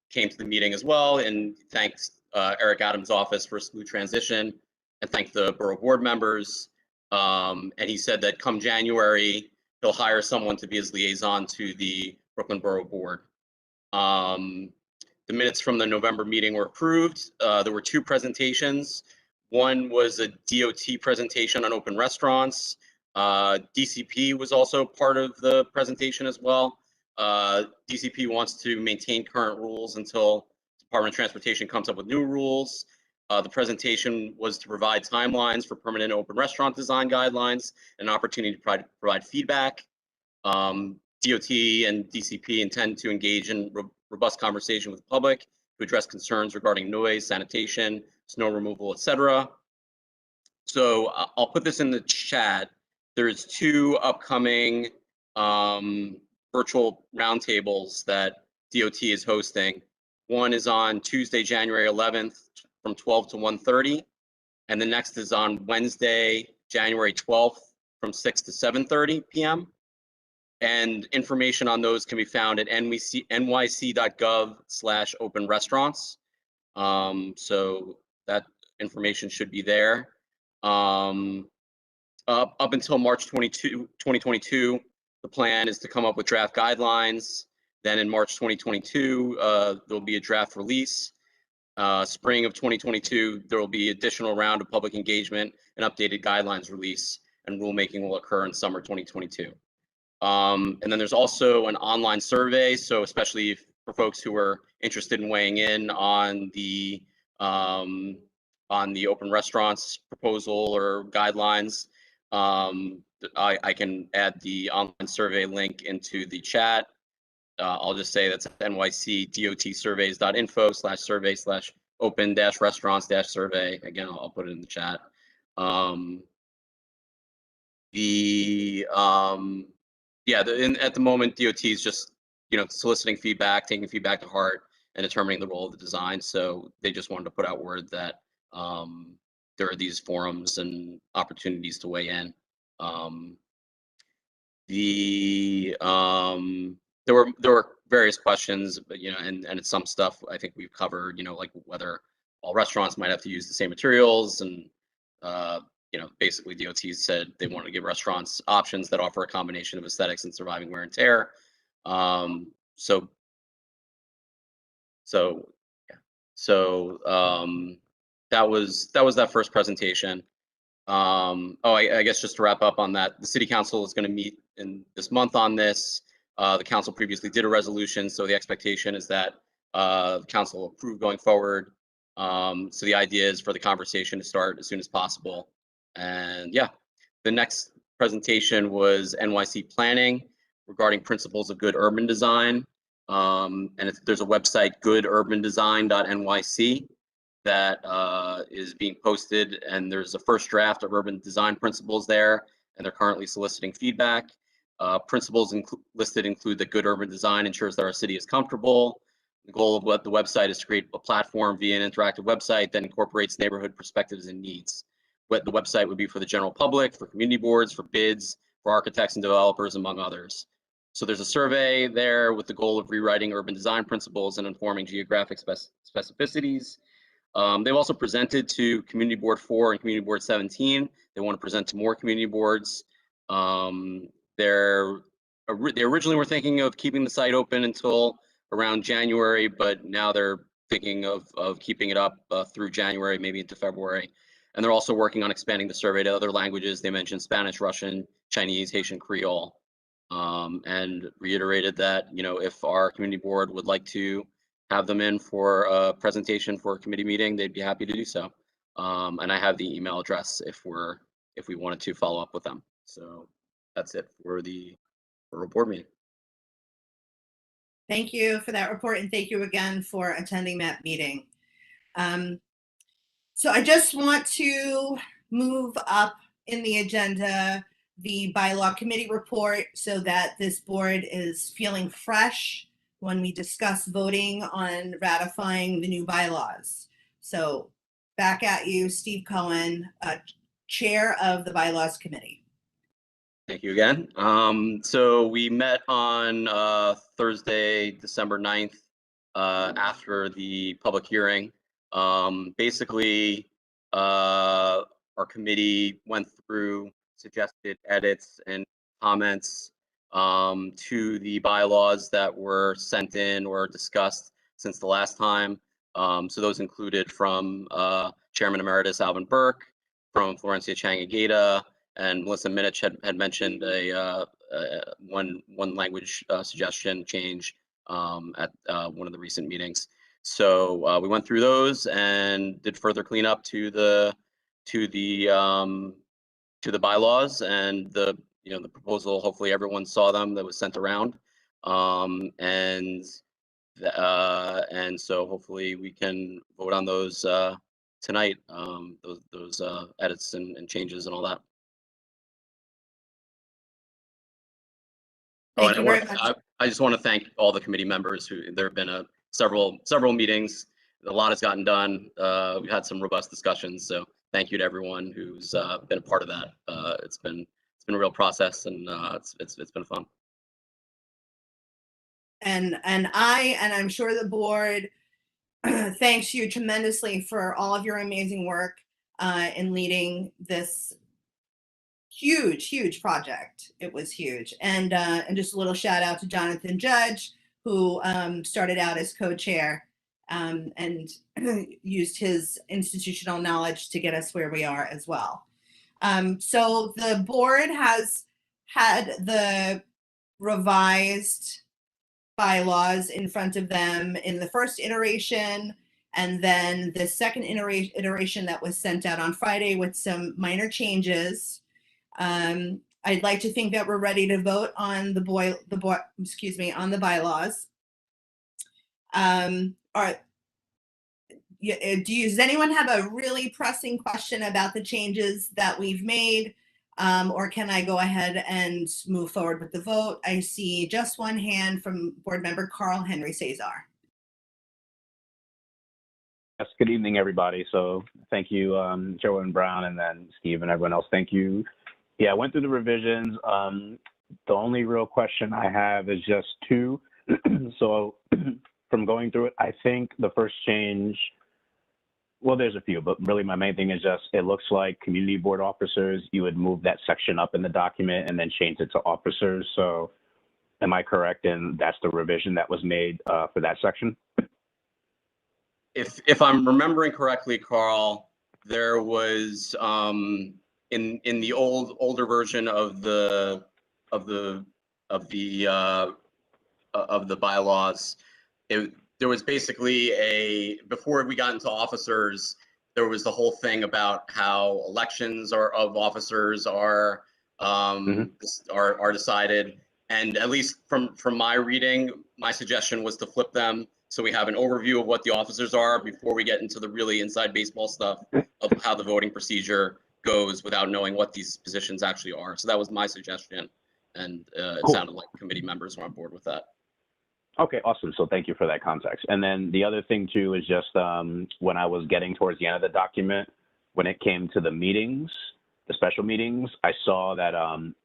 [SPEAKER 8] came to the meeting as well and thanks Eric Adams' office for a smooth transition and thanked the Borough Board members. And he said that come January, he'll hire someone to be his liaison to the Brooklyn Borough Board. The minutes from the November meeting were approved. There were 2 presentations. One was a DOT presentation on open restaurants. DCP was also part of the presentation as well. DCP wants to maintain current rules until Department of Transportation comes up with new rules. The presentation was to provide timelines for permanent open restaurant design guidelines and an opportunity to provide feedback. DOT and DCP intend to engage in robust conversation with the public to address concerns regarding noise, sanitation, snow removal, etc. So I'll put this in the chat. There's 2 upcoming virtual roundtables that DOT is hosting. One is on Tuesday, January 11th from 12 to 1:30. And the next is on Wednesday, January 12th from 6 to 7:30 p.m. And information on those can be found at nyc.gov/open restaurants. So that information should be there. Up until March 22, 2022, the plan is to come up with draft guidelines. Then in March 2022, there'll be a draft release. Spring of 2022, there will be additional round of public engagement and updated guidelines release, and rulemaking will occur in summer 2022. And then there's also an online survey. So especially for folks who are interested in weighing in on the open restaurants proposal or guidelines, I can add the online survey link into the chat. I'll just say that's nycdotsurveys.info/survey/open-restaurants-survey. Again, I'll put it in the chat. At the moment, DOT is just, soliciting feedback, taking feedback to heart, and determining the role of the design. So they just wanted to put out word that there are these forums and opportunities to weigh in. There were various questions, but and it's some stuff I think we've covered. Like whether all restaurants might have to use the same materials, and basically DOT said they want to give restaurants options that offer a combination of aesthetics and surviving wear and tear. That was that first presentation. I guess just to wrap up on that, the City Council is going to meet in this month on this. The council previously did a resolution, so the expectation is that the council will approve going forward. So the idea is for the conversation to start as soon as possible. And the next presentation was NYC Planning. regarding principles of good urban design. There's a website, goodurbandesign.nyc, that is being posted, and there's a first draft of urban design principles there, and they're currently soliciting feedback. Principles listed include that good urban design ensures that our city is comfortable. The goal of what the website is to create a platform via an interactive website that incorporates neighborhood perspectives and needs. What the website would be for the general public, for community boards, for bids, for architects and developers, among others. So there's a survey there with the goal of rewriting urban design principles and informing geographic specificities. They've also presented to Community Board 4 and Community Board 17. They want to present to more community boards. They originally were thinking of keeping the site open until around January, but now they're thinking of keeping it up through January, maybe into February. And they're also working on expanding the survey to other languages. They mentioned Spanish, Russian, Chinese, Haitian, Creole, and reiterated that, if our community board would like to have them in for a presentation for a committee meeting, they'd be happy to do so. And I have the email address if we wanted to follow up with them. So that's it for a board meeting.
[SPEAKER 1] Thank you for that report, and thank you again for attending that meeting. So I just want to move up in the agenda the bylaw committee report so that this board is feeling fresh when we discuss voting on ratifying the new bylaws. So back at you, Steve Cohen, Chair of the Bylaws Committee.
[SPEAKER 8] Thank you again. So we met on Thursday, December 9th, after the public hearing. Basically, our committee went through suggested edits and comments to the bylaws that were sent in or discussed since the last time. So those included from Chairman Emeritus Alvin Burke, from Florencia Chang-Agata, and Melissa Minich had mentioned one language suggestion change at one of the recent meetings. So we went through those and did further cleanup to the bylaws, and the proposal. Hopefully everyone saw them. That was sent around, and so hopefully we can vote on those tonight. Those edits and changes and all that.
[SPEAKER 1] Thank you very much.
[SPEAKER 8] I just want to thank all the committee members who there have been several meetings. A lot has gotten done. We've had some robust discussions. So thank you to everyone who's been a part of that. It's been a real process, and it's been fun.
[SPEAKER 1] And I'm sure the board thanks you tremendously for all of your amazing work in leading this huge project. It was huge. And just a little shout out to Jonathan Judge, who started out as co-chair and used his institutional knowledge to get us where we are as well. So the board has had the revised bylaws in front of them in the first iteration, and then the second iteration that was sent out on Friday with some minor changes. I'd like to think that we're ready to vote on the bylaws. Does anyone have a really pressing question about the changes that we've made? Or can I go ahead and move forward with the vote? I see just one hand from board member Carl Henry Cesar.
[SPEAKER 5] Yes, good evening, everybody. So thank you, Joanne Brown, and then Steve and everyone else. Thank you. Yeah, I went through the revisions. The only real question I have is just two. So from going through it, I think the first change, well, there's a few, but really my main thing is just, it looks like community board officers, you would move that section up in the document and then change it to officers. So am I correct? And that's the revision that was made for that section?
[SPEAKER 8] If I'm remembering correctly, Carl, there was in the older version of the bylaws, there was basically before we got into officers, there was the whole thing about how elections of officers are decided, And at least from my reading, my suggestion was to flip them so we have an overview of what the officers are before we get into the really inside baseball stuff of how the voting procedure goes without knowing what these positions actually are. So that was my suggestion. And it
[SPEAKER 5] Cool.
[SPEAKER 8] sounded like committee members were on board with that.
[SPEAKER 5] Okay, awesome. So thank you for that context. And then the other thing too is just when I was getting towards the end of the document, when it came to the meetings, the special meetings, I saw that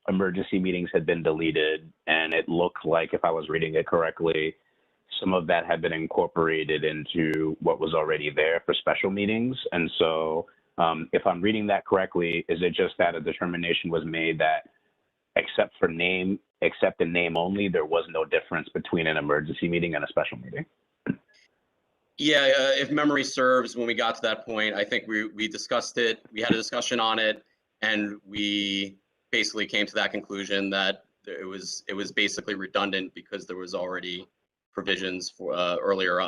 [SPEAKER 5] emergency meetings had been deleted, and it looked like, if I was reading it correctly, some of that had been incorporated into what was already there for special meetings. And so if I'm reading that correctly, is it just that a determination was made that except in name only, there was no difference between an emergency meeting and a special meeting?
[SPEAKER 8] Yeah, if memory serves, when we got to that point, I think we discussed it, we had a discussion on it, and we basically came to that conclusion that it was basically redundant because there was already provisions for earlier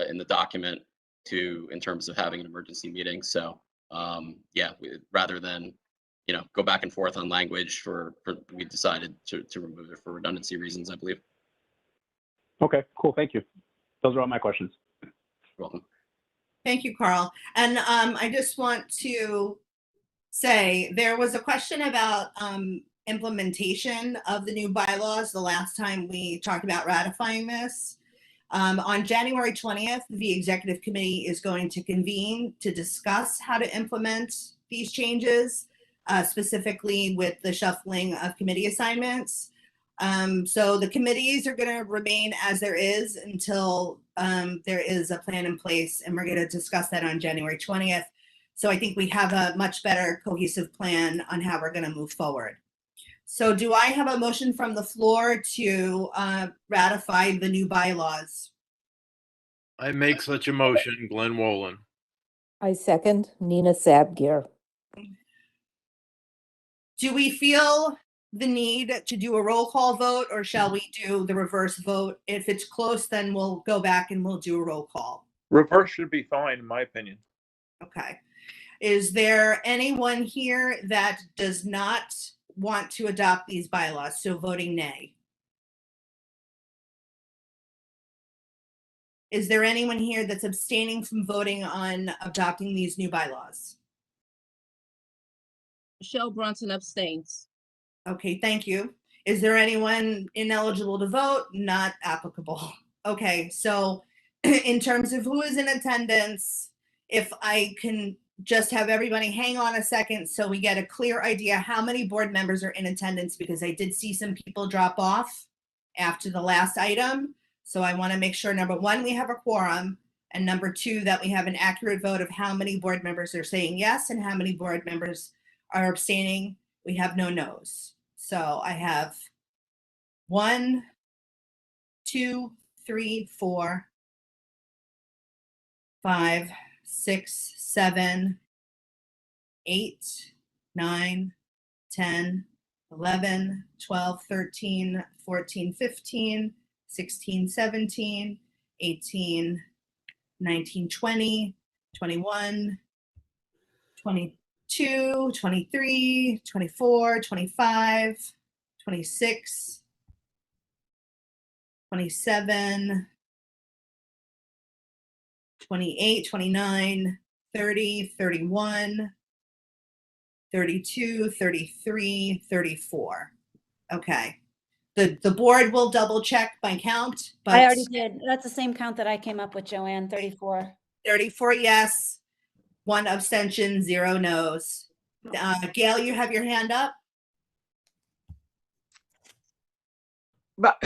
[SPEAKER 8] in the document in terms of having an emergency meeting. So yeah, rather than go back and forth on language, we decided to remove it for redundancy reasons, I believe.
[SPEAKER 5] Okay, cool. Thank you. Those are all my questions.
[SPEAKER 8] You're welcome.
[SPEAKER 1] Thank you, Carl. And I just want to say there was a question about implementation of the new bylaws the last time we talked about ratifying this. On January 20th, the executive committee is going to convene to discuss how to implement these changes, specifically with the shuffling of committee assignments. So the committees are going to remain as there is until there is a plan in place, and we're going to discuss that on January 20th. So I think we have a much better cohesive plan on how we're going to move forward. So do I have a motion from the floor to ratify the new bylaws?
[SPEAKER 6] I make such a motion, Glenn Wolin.
[SPEAKER 17] I second, Nina Sabgir.
[SPEAKER 1] Do we feel the need to do a roll call vote, or shall we do the reverse vote? If it's close, then we'll go back and we'll do a roll call.
[SPEAKER 9] Reverse should be fine, in my opinion.
[SPEAKER 1] Okay. Is there anyone here that does not want to adopt these bylaws, so voting nay? Is there anyone here that's abstaining from voting on adopting these new bylaws?
[SPEAKER 13] Michelle Brunson abstains.
[SPEAKER 1] Okay, thank you. Is there anyone ineligible to vote? Not applicable. Okay, so in terms of who is in attendance, if I can just have everybody hang on a second so we get a clear idea how many board members are in attendance, because I did see some people drop off after the last item. So I want to make sure, number one, we have a quorum, and number two, that we have an accurate vote of how many board members are saying yes and how many board members are abstaining. We have no no's. So I have 1, 2, 3, 4, 5, 6, 7, 8, 9, 10, 11, 12, 13, 14, 15, 16, 17, 18, 19, 20, 21, 22, 23, 24, 25, 26, 27, 28, 29, 30, 31, 32, 33, 34. Okay. The board will double check my count, but
[SPEAKER 3] I already did. That's the same count that I came up with, Joanne, 34.
[SPEAKER 1] 34 yes, 1 abstention, 0 no's. Gail, you have your hand up?
[SPEAKER 16] But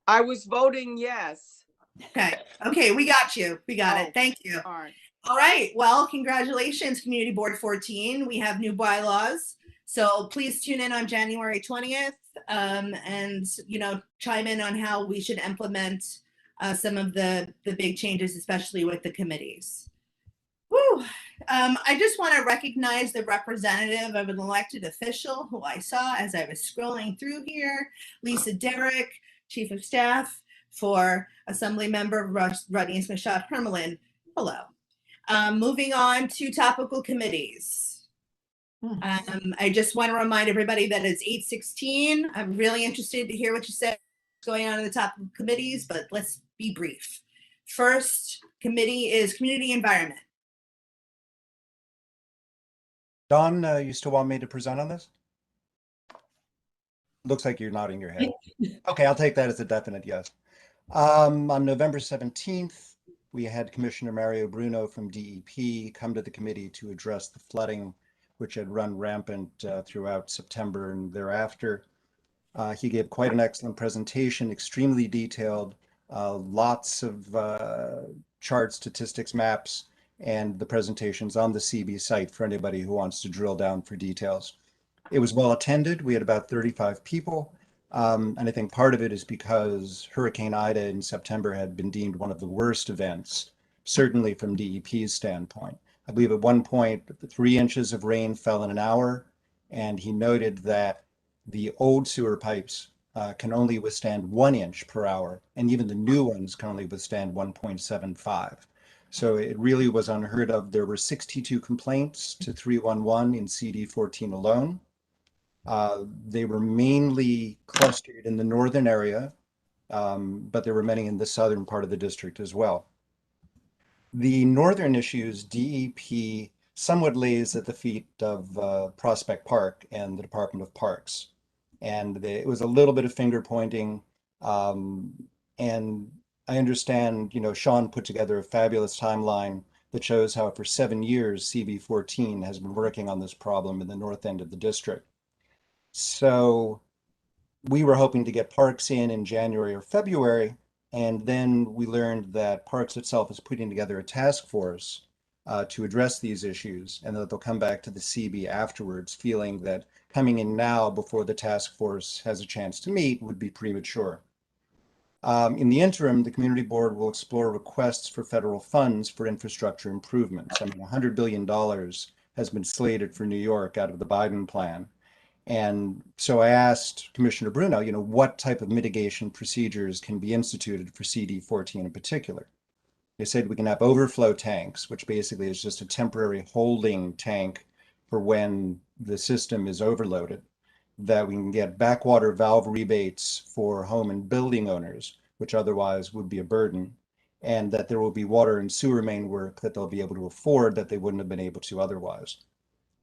[SPEAKER 16] I was voting yes.
[SPEAKER 1] Okay, we got you. We got it. Thank you.
[SPEAKER 16] All right.
[SPEAKER 1] All right. Well, congratulations, Community Board 14. We have new bylaws. So please tune in on January 20th and, chime in on how we should implement some of the big changes, especially with the committees. Woo. I just want to recognize the representative of an elected official who I saw as I was scrolling through here, Lisa Derrick, Chief of Staff for Assembly Member Rodney Smashot Hermelin. Hello. Moving on to topical committees. I just want to remind everybody that it's 8:16. I'm really interested to hear what you said going on in the Topical Committees, but let's be brief. First committee is Community Environment.
[SPEAKER 19] Dawn, you still want me to present on this? Looks like you're nodding your head. Okay, I'll take that as a definite yes. On November 17th, we had Commissioner Mario Bruno from DEP come to the committee to address the flooding, which had run rampant throughout September and thereafter. He gave quite an excellent presentation, extremely detailed, lots of charts, statistics, maps, and the presentations on the CB site for anybody who wants to drill down for details. It was well attended. We had about 35 people. And I think part of it is because Hurricane Ida in September had been deemed one of the worst events, certainly from DEP's standpoint. I believe at one point, 3 inches of rain fell in an hour, and he noted that the old sewer pipes can only withstand 1 inch per hour, and even the new ones can only withstand 1.75. So it really was unheard of. There were 62 complaints to 311 in CB14 alone. They were mainly clustered in the northern area, but there were many in the southern part of the district as well. The northern issues, DEP somewhat lays at the feet of Prospect Park and the Department of Parks. And it was a little bit of finger pointing. And I understand, Sean put together a fabulous timeline that shows how for 7 years, CB14 has been working on this problem in the north end of the district. So we were hoping to get Parks in January or February, and then we learned that Parks itself is putting together a task force to address these issues, and that they'll come back to the CB afterwards, feeling that coming in now before the task force has a chance to meet would be premature. In the interim, the community board will explore requests for federal funds for infrastructure improvements. I mean, $100 billion has been slated for New York out of the Biden plan. And so I asked Commissioner Bruno, what type of mitigation procedures can be instituted for CD14 in particular? They said we can have overflow tanks, which basically is just a temporary holding tank for when the system is overloaded, that we can get backwater valve rebates for home and building owners, which otherwise would be a burden, and that there will be water and sewer main work that they'll be able to afford that they wouldn't have been able to otherwise.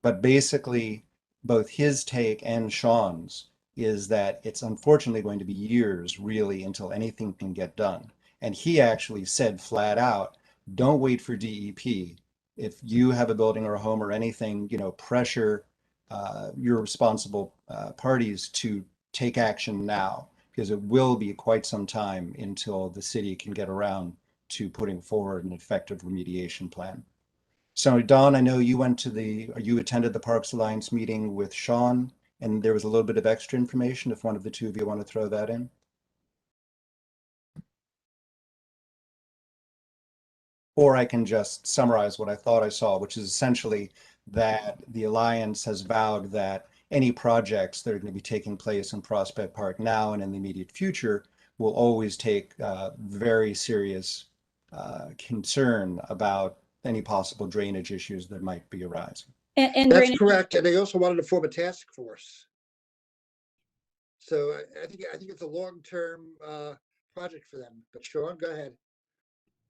[SPEAKER 19] But basically, both his take and Sean's is that it's unfortunately going to be years really until anything can get done. And he actually said flat out, don't wait for DEP. If you have a building or a home or anything, pressure your responsible parties to take action now, because it will be quite some time until the city can get around to putting forward an effective remediation plan. So Don, I know you you attended the Parks Alliance meeting with Sean, and there was a little bit of extra information, if one of the two of you want to throw that in. Or I can just summarize what I thought I saw, which is essentially that the Alliance has vowed that any projects that are going to be taking place in Prospect Park now and in the immediate future will always take very serious concern about any possible drainage issues that might be arising.
[SPEAKER 3] And
[SPEAKER 18] That's
[SPEAKER 3] drainage,
[SPEAKER 18] correct, and they also wanted to form a task force. So I think it's a long-term project for them. But Sean, go ahead.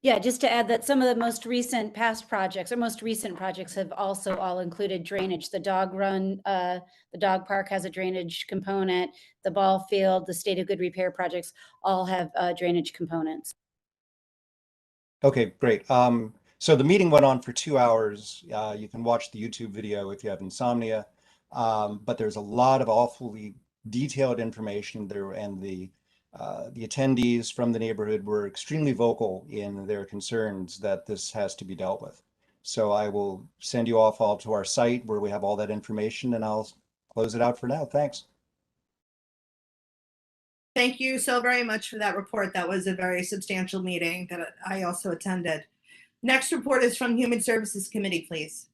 [SPEAKER 3] yeah, just to add that some of the most recent projects have also all included drainage. The dog run, the dog park has a drainage component. The ball field, the state of good repair projects all have drainage components.
[SPEAKER 19] Okay, great. So the meeting went on for 2 hours. You can watch the YouTube video if you have insomnia, but there's a lot of awfully detailed information there, and the attendees from the neighborhood were extremely vocal in their concerns that this has to be dealt with. So I will send you off all to our site where we have all that information, and I'll close it out for now. Thanks.
[SPEAKER 1] Thank you so very much for that report. That was a very substantial meeting that I also attended. Next report is from Human Services Committee, please.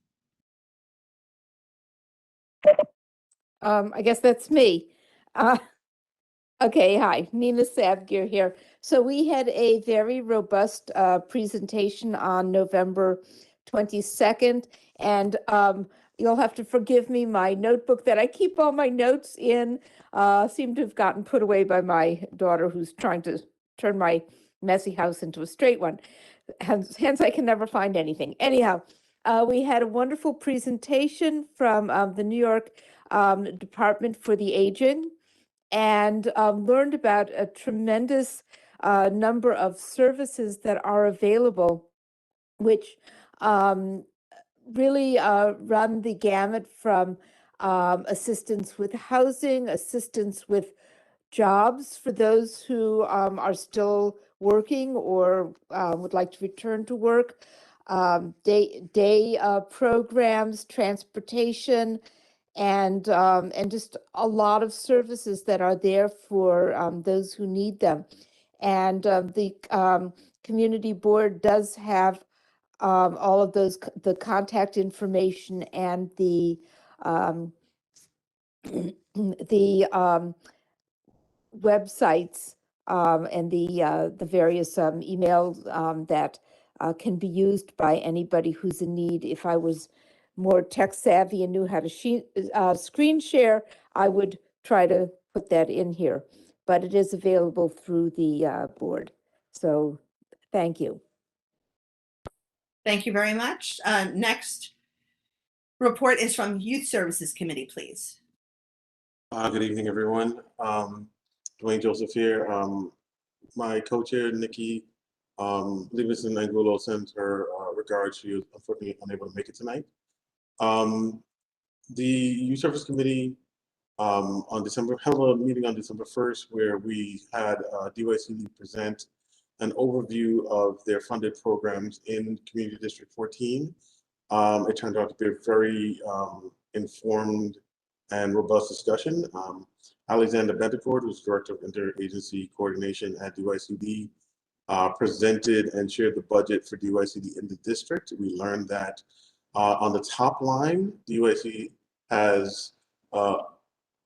[SPEAKER 17] I guess that's me. Okay, hi, Nina Savgir here. So we had a very robust presentation on November 22nd, and you'll have to forgive me. My notebook that I keep all my notes in seemed to have gotten put away by my daughter, who's trying to turn my messy house into a straight one. Hence I can never find anything. Anyhow, we had a wonderful presentation from the New York Department for the Aging, and learned about a tremendous number of services that are available, which really run the gamut from assistance with housing, assistance with jobs for those who are still working or would like to return to work, day programs, transportation, and just a lot of services that are there for those who need them. And the community board does have all of those, the contact information and the the websites and the various emails that can be used by anybody who's in need. If I was more tech savvy and knew how to screen share, I would try to put that in here, but it is available through the board. So thank you.
[SPEAKER 1] Thank you very much. Next report is from Youth Services Committee, please.
[SPEAKER 2] Good evening, everyone. Dwayne Joseph here. My co-chair, Nikki Livingston Angulo, sends her regards. She was unfortunately unable to make it tonight. The Youth Service Committee held a meeting on December 1st where we had DYCD present an overview of their funded programs in Community District 14. It turned out to be a very informed and robust discussion. Alexander Bentecourt, who's Director of Interagency Coordination at DYCD, presented and shared the budget for DYCD in the district. We learned that on the top line, DYCD has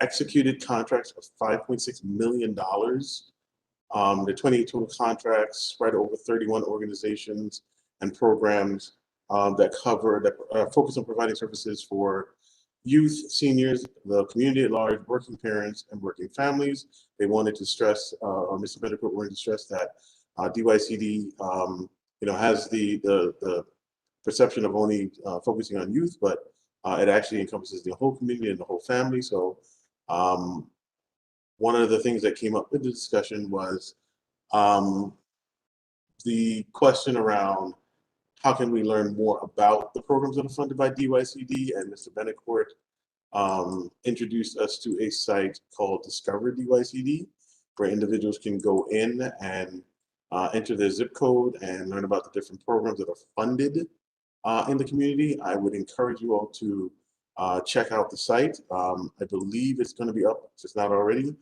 [SPEAKER 2] executed contracts of $5.6 million. The 28 total contracts spread over 31 organizations and programs that focus on providing services for youth, seniors, the community at large, working parents, and working families. They wanted to stress, or Mr. Bentecourt wanted to stress that DYCD, has the perception of only focusing on youth, but it actually encompasses the whole community and the whole family. So one of the things that came up in the discussion was the question around how can we learn more about the programs that are funded by DYCD, and Mr. Bentecourt introduced us to a site called Discover DYCD, where individuals can go in and enter their zip code and learn about the different programs that are funded in the community. I would encourage you all to check out the site. I believe it's going to be up, if it's not already,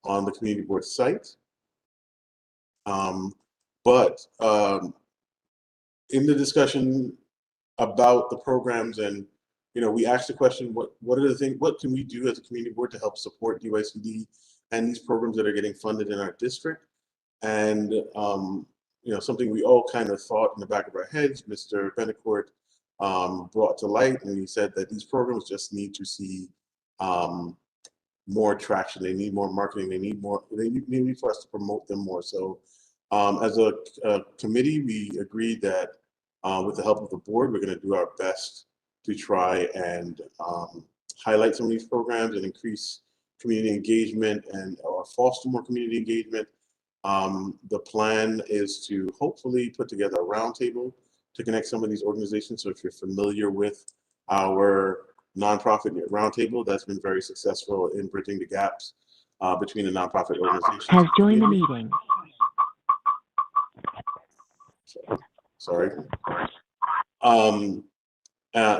[SPEAKER 2] on the community board site. In the discussion about the programs, and we asked the question, what are the things, what can we do as a community board to help support DYCD and these programs that are getting funded in our district? And something we all kind of thought in the back of our heads, Mr. Bentecourt brought to light, and he said that these programs just need to see more traction. They need more marketing. They need for us to promote them more. So as a committee, we agreed that with the help of the board, we're going to do our best to try and highlight some of these programs and increase community engagement and or foster more community engagement. The plan is to hopefully put together a roundtable to connect some of these organizations. So if you're familiar with our nonprofit roundtable, that's been very successful in bridging the gaps between the nonprofit organizations.
[SPEAKER 14] Has joined the meeting.
[SPEAKER 2] Sorry.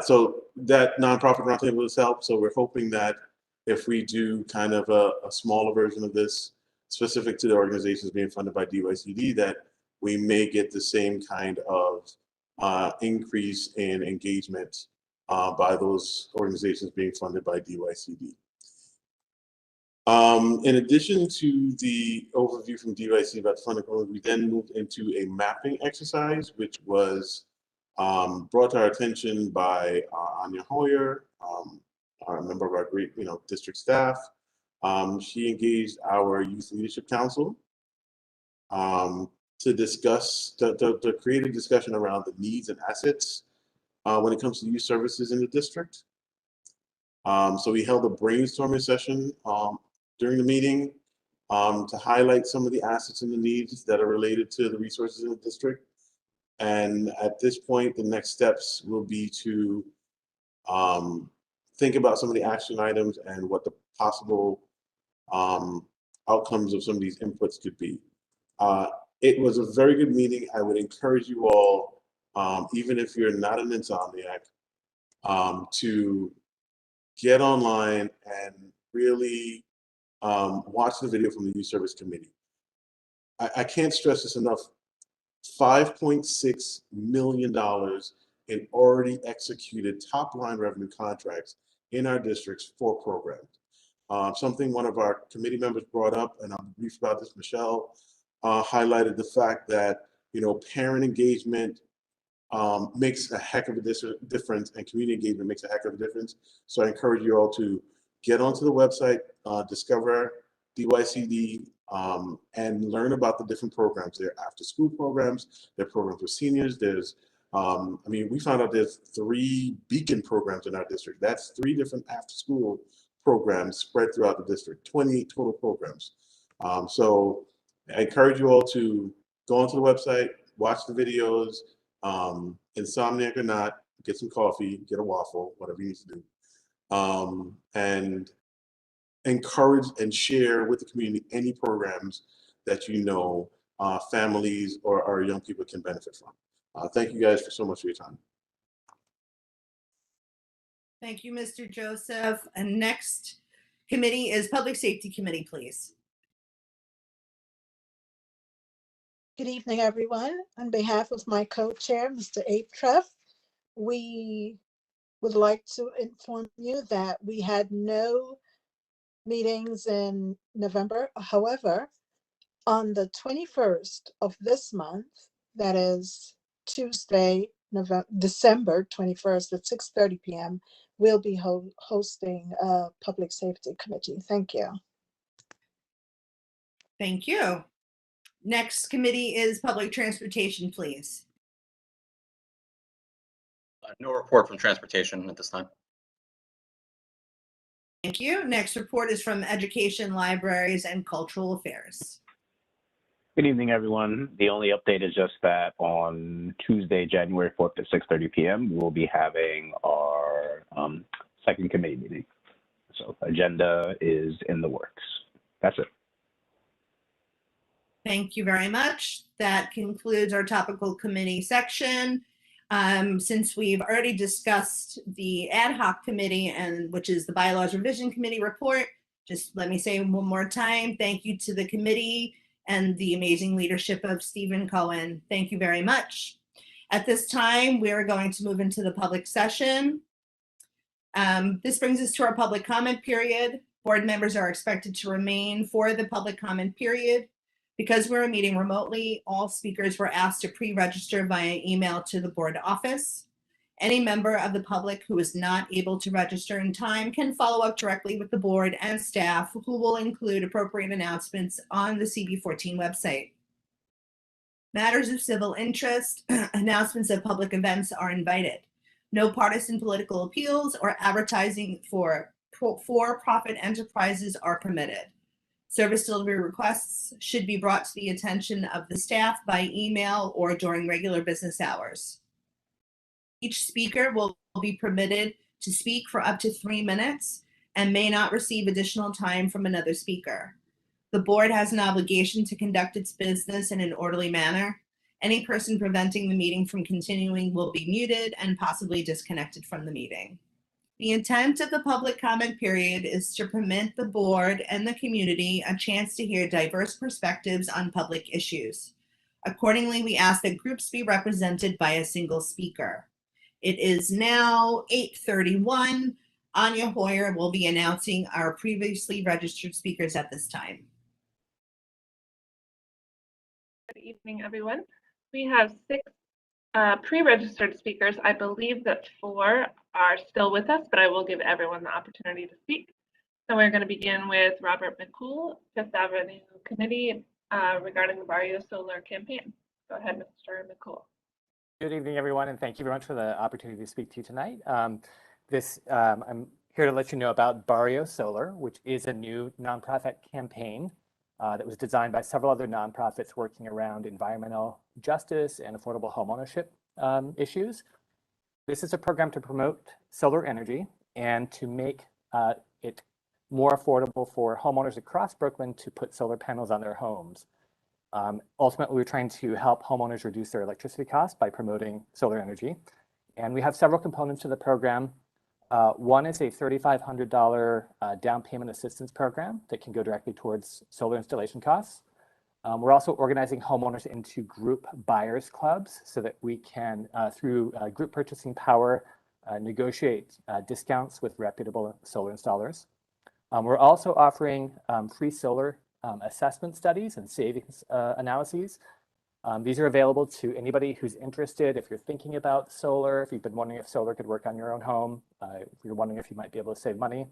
[SPEAKER 2] So that nonprofit roundtable has helped. So we're hoping that if we do kind of a smaller version of this specific to the organizations being funded by DYCD, that we may get the same kind of increase in engagement by those organizations being funded by DYCD. In addition to the overview from DYCD about the funding programs, we then moved into a mapping exercise, which was brought to our attention by Anya Hoyer, a member of our great, district staff. She engaged our Youth Leadership Council to discuss, to create a discussion around the needs and assets when it comes to youth services in the district. So we held a brainstorming session during the meeting to highlight some of the assets and the needs that are related to the resources in the district. And at this point, the next steps will be to think about some of the action items and what the possible outcomes of some of these inputs could be. It was a very good meeting. I would encourage you all, even if you're not an insomniac, to get online and really watch the video from the Youth Service Committee. I can't stress this enough. $5.6 million in already executed top-line revenue contracts in our districts for programs. Something one of our committee members brought up, and I'm brief about this, Michelle, highlighted the fact that parent engagement makes a heck of a difference, and community engagement makes a heck of a difference. So I encourage you all to get onto the website, discover DYCD, and learn about the different programs. There are after-school programs, there are programs with seniors. There's, we found out there's 3 beacon programs in our district. That's 3 different after-school programs spread throughout the district, 28 total programs. So I encourage you all to go onto the website, watch the videos, insomniac or not, get some coffee, get a waffle, whatever you need to do. And encourage and share with the community any programs that families or our young people can benefit from. Thank you guys so much for your time.
[SPEAKER 1] Thank you, Mr. Joseph. And next committee is Public Safety Committee, please.
[SPEAKER 12] Good evening, everyone. On behalf of my co-chair, Mr. Apetreff, we would like to inform you that we had no meetings in November. However, on the 21st of this month, that is Tuesday, December 21st at 6:30 p.m., we'll be hosting a Public Safety Committee. Thank you.
[SPEAKER 1] Thank you. Next committee is Public Transportation, please.
[SPEAKER 8] No report from Transportation at this time.
[SPEAKER 1] Thank you. Next report is from Education, Libraries, and Cultural Affairs.
[SPEAKER 5] Good evening, everyone. The only update is just that on Tuesday, January 4th at 6:30 p.m., we'll be having our second committee meeting. So agenda is in the works. That's it.
[SPEAKER 1] Thank you very much. That concludes our topical committee section. Since we've already discussed the ad hoc committee, which is the Bylaws Revision Committee report, just let me say one more time, thank you to the committee and the amazing leadership of Stephen Cohen. Thank you very much. At this time, we're going to move into the public session. This brings us to our public comment period. Board members are expected to remain for the public comment period. Because we're meeting remotely, all speakers were asked to pre-register via email to the board office. Any member of the public who is not able to register in time can follow up directly with the board and staff, who will include appropriate announcements on the CB14 website. Matters of civil interest, announcements of public events are invited. No partisan political appeals or advertising for for-profit enterprises are permitted. Service delivery requests should be brought to the attention of the staff by email or during regular business hours. Each speaker will be permitted to speak for up to 3 minutes and may not receive additional time from another speaker. The board has an obligation to conduct its business in an orderly manner. Any person preventing the meeting from continuing will be muted and possibly disconnected from the meeting. The intent of the public comment period is to permit the board and the community a chance to hear diverse perspectives on public issues. Accordingly, we ask that groups be represented by a single speaker. It is now 8:31. Anya Hoyer will be announcing our previously registered speakers at this time.
[SPEAKER 22] Good evening, everyone. We have 6 Pre-registered speakers, I believe that 4 are still with us, but I will give everyone the opportunity to speak. So we're going to begin with Robert McCool, Fifth Avenue Committee, regarding the Barrio Solar campaign. Go ahead, Mr. McCool.
[SPEAKER 20] Good evening, everyone, and thank you very much for the opportunity to speak to you tonight. I'm here to let you know about Barrio Solar, which is a new nonprofit campaign that was designed by several other nonprofits working around environmental justice and affordable homeownership issues. This is a program to promote solar energy and to make it more affordable for homeowners across Brooklyn to put solar panels on their homes. Ultimately, we're trying to help homeowners reduce their electricity costs by promoting solar energy. And we have several components to the program. One is a $3,500 down payment assistance program that can go directly towards solar installation costs. We're also organizing homeowners into group buyers clubs so that we can, through group purchasing power, negotiate discounts with reputable solar installers. We're also offering free solar assessment studies and savings analyses. These are available to anybody who's interested. If you're thinking about solar, if you've been wondering if solar could work on your own home, if you're wondering if you might be able to save money,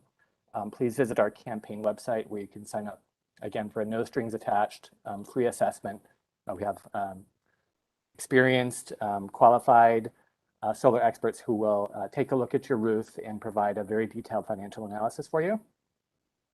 [SPEAKER 20] please visit our campaign website where you can sign up, again, for a no strings attached free assessment. We have experienced, qualified solar experts who will take a look at your roof and provide a very detailed financial analysis for you.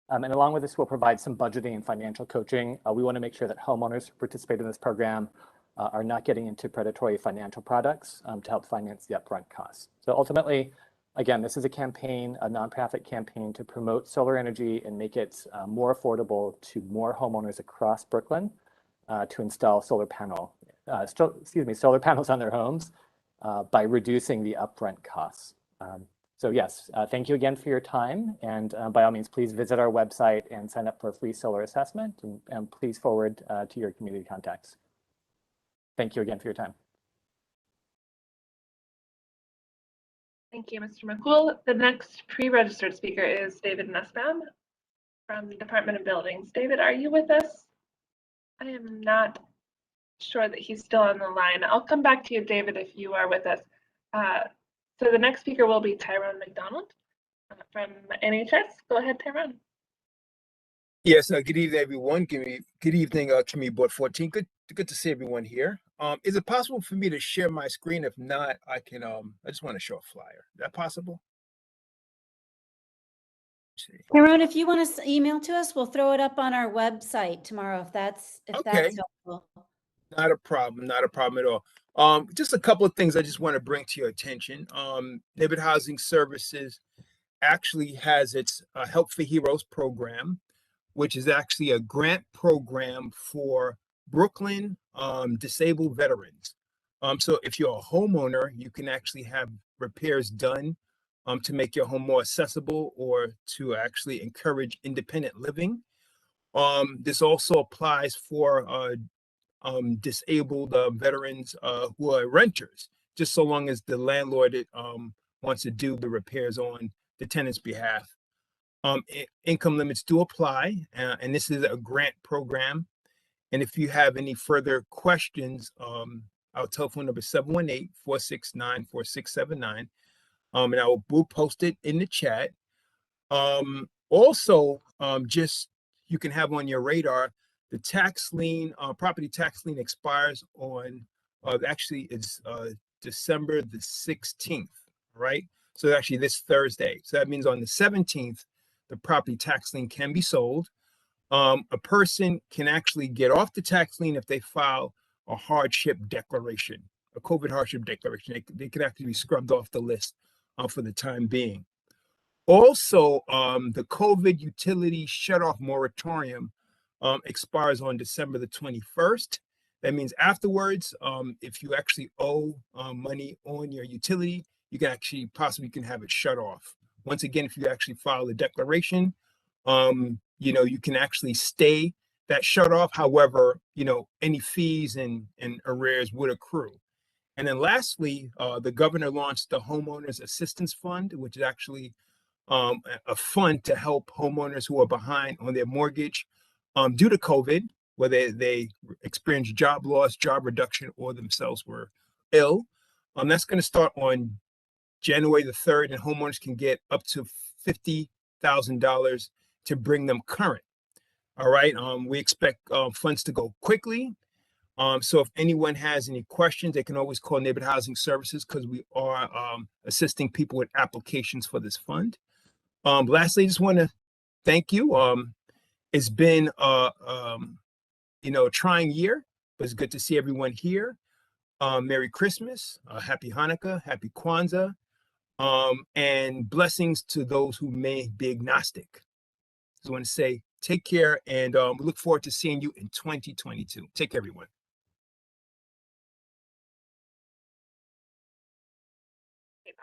[SPEAKER 20] And along with this, we'll provide some budgeting and financial coaching. We want to make sure that homeowners who participate in this program are not getting into predatory financial products to help finance the upfront costs. So ultimately, again, this is a campaign, a nonprofit campaign to promote solar energy and make it more affordable to more homeowners across Brooklyn to install solar panels on their homes by reducing the upfront costs. So yes, thank you again for your time. And by all means, please visit our website and sign up for a free solar assessment and please forward to your community contacts. Thank you again for your time.
[SPEAKER 22] Thank you, Mr. McCool. The next pre-registered speaker is David Nussbaum from the Department of Buildings. David, are you with us? I am not sure that he's still on the line. I'll come back to you, David, if you are with us. So the next speaker will be Tyrone Mcdonald from NHS. Go ahead, Tyrone.
[SPEAKER 21] Yes, good evening, everyone. Good evening, Committee Board 14. Good to see everyone here. Is it possible for me to share my screen? If not, I can. I just want to show a flyer. Is that possible?
[SPEAKER 3] Tyrone, if you want to email to us, we'll throw it up on our website tomorrow. If that's helpful.
[SPEAKER 21] Not a problem. Not a problem at all. Just a couple of things I just want to bring to your attention. Neighborhood Housing Services actually has its Help for Heroes program, which is actually a grant program for Brooklyn disabled veterans. So if you're a homeowner, you can actually have repairs done to make your home more accessible or to actually encourage independent living. This also applies for disabled veterans who are renters, just so long as the landlord wants to do the repairs on the tenant's behalf. Income limits do apply, and this is a grant program. And if you have any further questions, our telephone number is 718-469-4679. And I will post it in the chat. Also, just you can have on your radar, the tax lien, property tax lien expires on, actually it's December the 16th, right? So actually this Thursday. So that means on the 17th, the property tax lien can be sold. A person can actually get off the tax lien if they file a hardship declaration, a COVID hardship declaration. They can actually be scrubbed off the list for the time being. Also, the COVID utility shutoff moratorium expires on December the 21st. That means afterwards, if you actually owe money on your utility, you can actually possibly can have it shut off. Once again, if you actually file a declaration, you can actually stay that shut off. However, any fees and arrears would accrue. And then lastly, the governor launched the Homeowners Assistance Fund, which is actually a fund to help homeowners who are behind on their mortgage due to COVID, whether they experienced job loss, job reduction, or themselves were ill. That's going to start on January the 3rd, and homeowners can get up to $50,000 to bring them current. All right. We expect funds to go quickly. So if anyone has any questions, they can always call Neighborhood Housing Services because we are assisting people with applications for this fund. Lastly, I just want to thank you. It's been a trying year, but it's good to see everyone here. Merry Christmas, Happy Hanukkah, Happy Kwanzaa, and blessings to those who may be agnostic. I want to say take care, and we look forward to seeing you in 2022. Take care, everyone.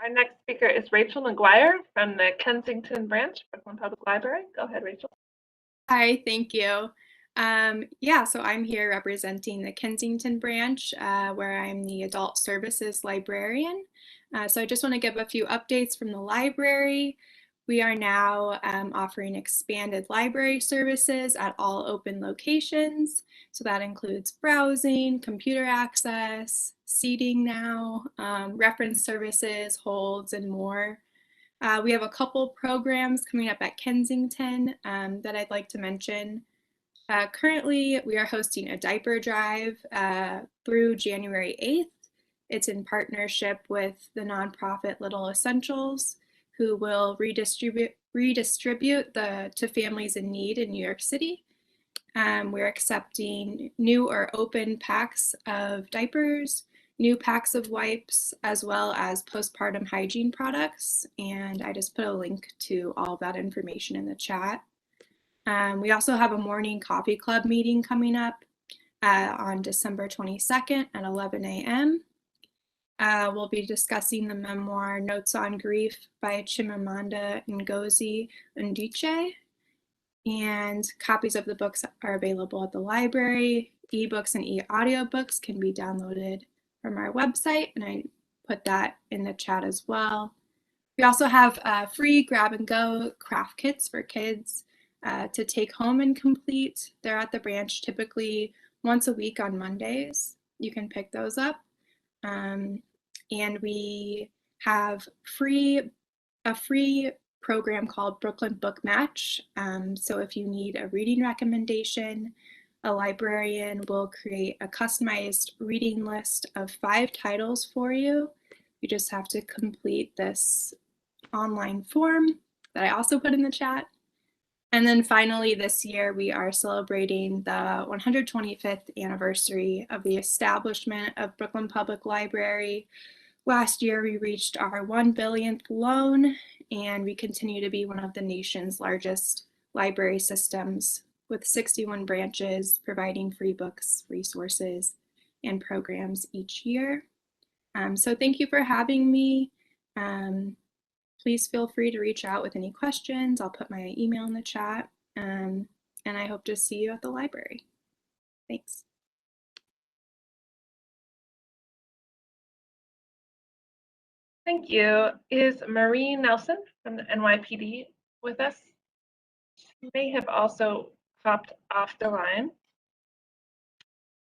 [SPEAKER 22] Our next speaker is Rachel McGuire from the Kensington branch, Brooklyn Public Library. Go ahead, Rachel.
[SPEAKER 11] Hi, thank you. Yeah, so I'm here representing the Kensington branch, where I'm the adult services librarian. So I just want to give a few updates from the library. We are now offering expanded library services at all open locations. So that includes browsing, computer access, seating now, reference services, holds, and more. We have a couple programs coming up at Kensington that I'd like to mention. Currently, we are hosting a diaper drive through January 8th. It's in partnership with the nonprofit Little Essentials, who will redistribute to families in need in New York City. We're accepting new or open packs of diapers, new packs of wipes, as well as postpartum hygiene products. And I just put a link to all of that information in the chat. We also have a morning coffee club meeting coming up on December 22nd at 11 a.m. We'll be discussing the memoir Notes on Grief by Chimamanda Ngozi Adichie. And copies of the books are available at the library. Ebooks and e-audiobooks can be downloaded from our website, and I put that in the chat as well. We also have free grab-and-go craft kits for kids to take home and complete. They're at the branch typically once a week on Mondays. You can pick those up. And we have a free program called Brooklyn Book Match. So if you need a reading recommendation, a librarian will create a customized reading list of 5 titles for you. You just have to complete this online form that I also put in the chat. And then finally, this year, we are celebrating the 125th anniversary of the establishment of Brooklyn Public Library. Last year, we reached our 1 billionth loan, and we continue to be one of the nation's largest library systems, with 61 branches providing free books, resources, and programs each year. So thank you for having me. Please feel free to reach out with any questions. I'll put my email in the chat, and I hope to see you at the library. Thanks.
[SPEAKER 22] Thank you. Is Marie Nelson from the NYPD with us? She may have also hopped off the line.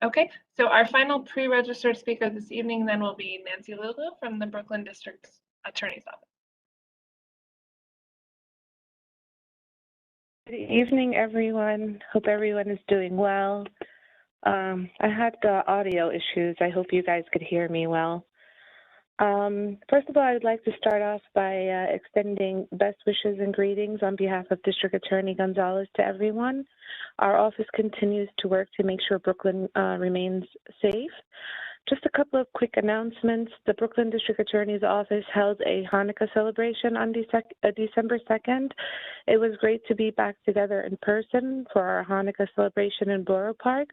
[SPEAKER 22] Okay, so our final pre-registered speaker this evening then will be Nancy Lulu from the Brooklyn District Attorney's Office.
[SPEAKER 15] Good evening, everyone. Hope everyone is doing well. I had audio issues. I hope you guys could hear me well. First of all, I'd like to start off by extending best wishes and greetings on behalf of District Attorney Gonzalez to everyone. Our office continues to work to make sure Brooklyn remains safe. Just a couple of quick announcements. The Brooklyn District Attorney's Office held a Hanukkah celebration on December 2nd. It was great to be back together in person for our Hanukkah celebration in Borough Park,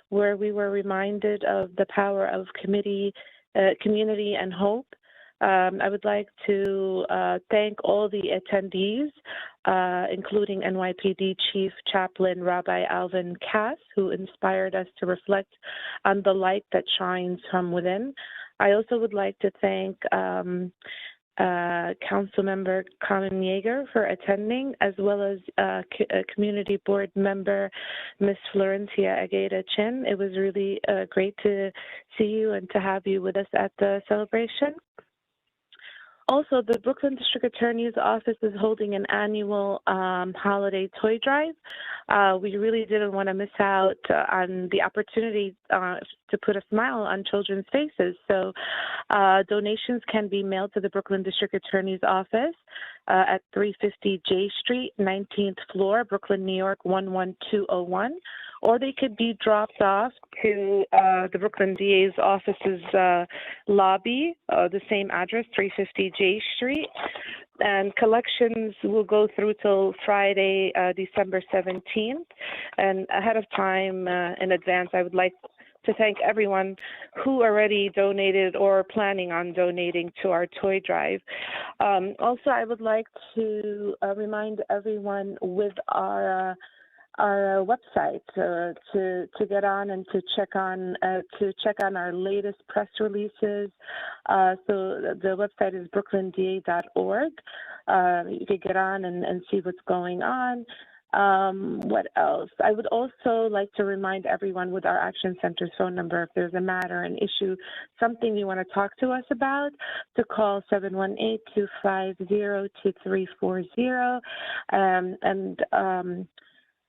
[SPEAKER 15] where we were reminded of the power of community and hope. I would like to thank all the attendees, including NYPD Chief Chaplain Rabbi Alvin Cass, who inspired us to reflect on the light that shines from within. I also would like to thank Councilmember Carmen Yeager for attending, as well as Community Board Member Ms. Florencia Agueda Chin. It was really great to see you and to have you with us at the celebration. Also, the Brooklyn District Attorney's Office is holding an annual holiday toy drive. We really didn't want to miss out on the opportunity to put a smile on children's faces. So donations can be mailed to the Brooklyn District Attorney's Office at 350 J Street, 19th floor, Brooklyn, New York, 11201. Or they could be dropped off to the Brooklyn DA's office's lobby, the same address, 350 J Street. And collections will go through till Friday, December 17th. And ahead of time, in advance, I would like to thank everyone who already donated or planning on donating to our toy drive. Also, I would like to remind everyone with our website to get on and to check on our latest press releases. So the website is brooklynda.org. You could get on and see what's going on. What else? I would also like to remind everyone with our Action Center's phone number, if there's a matter, an issue, something you want to talk to us about, to call 718-250-2340.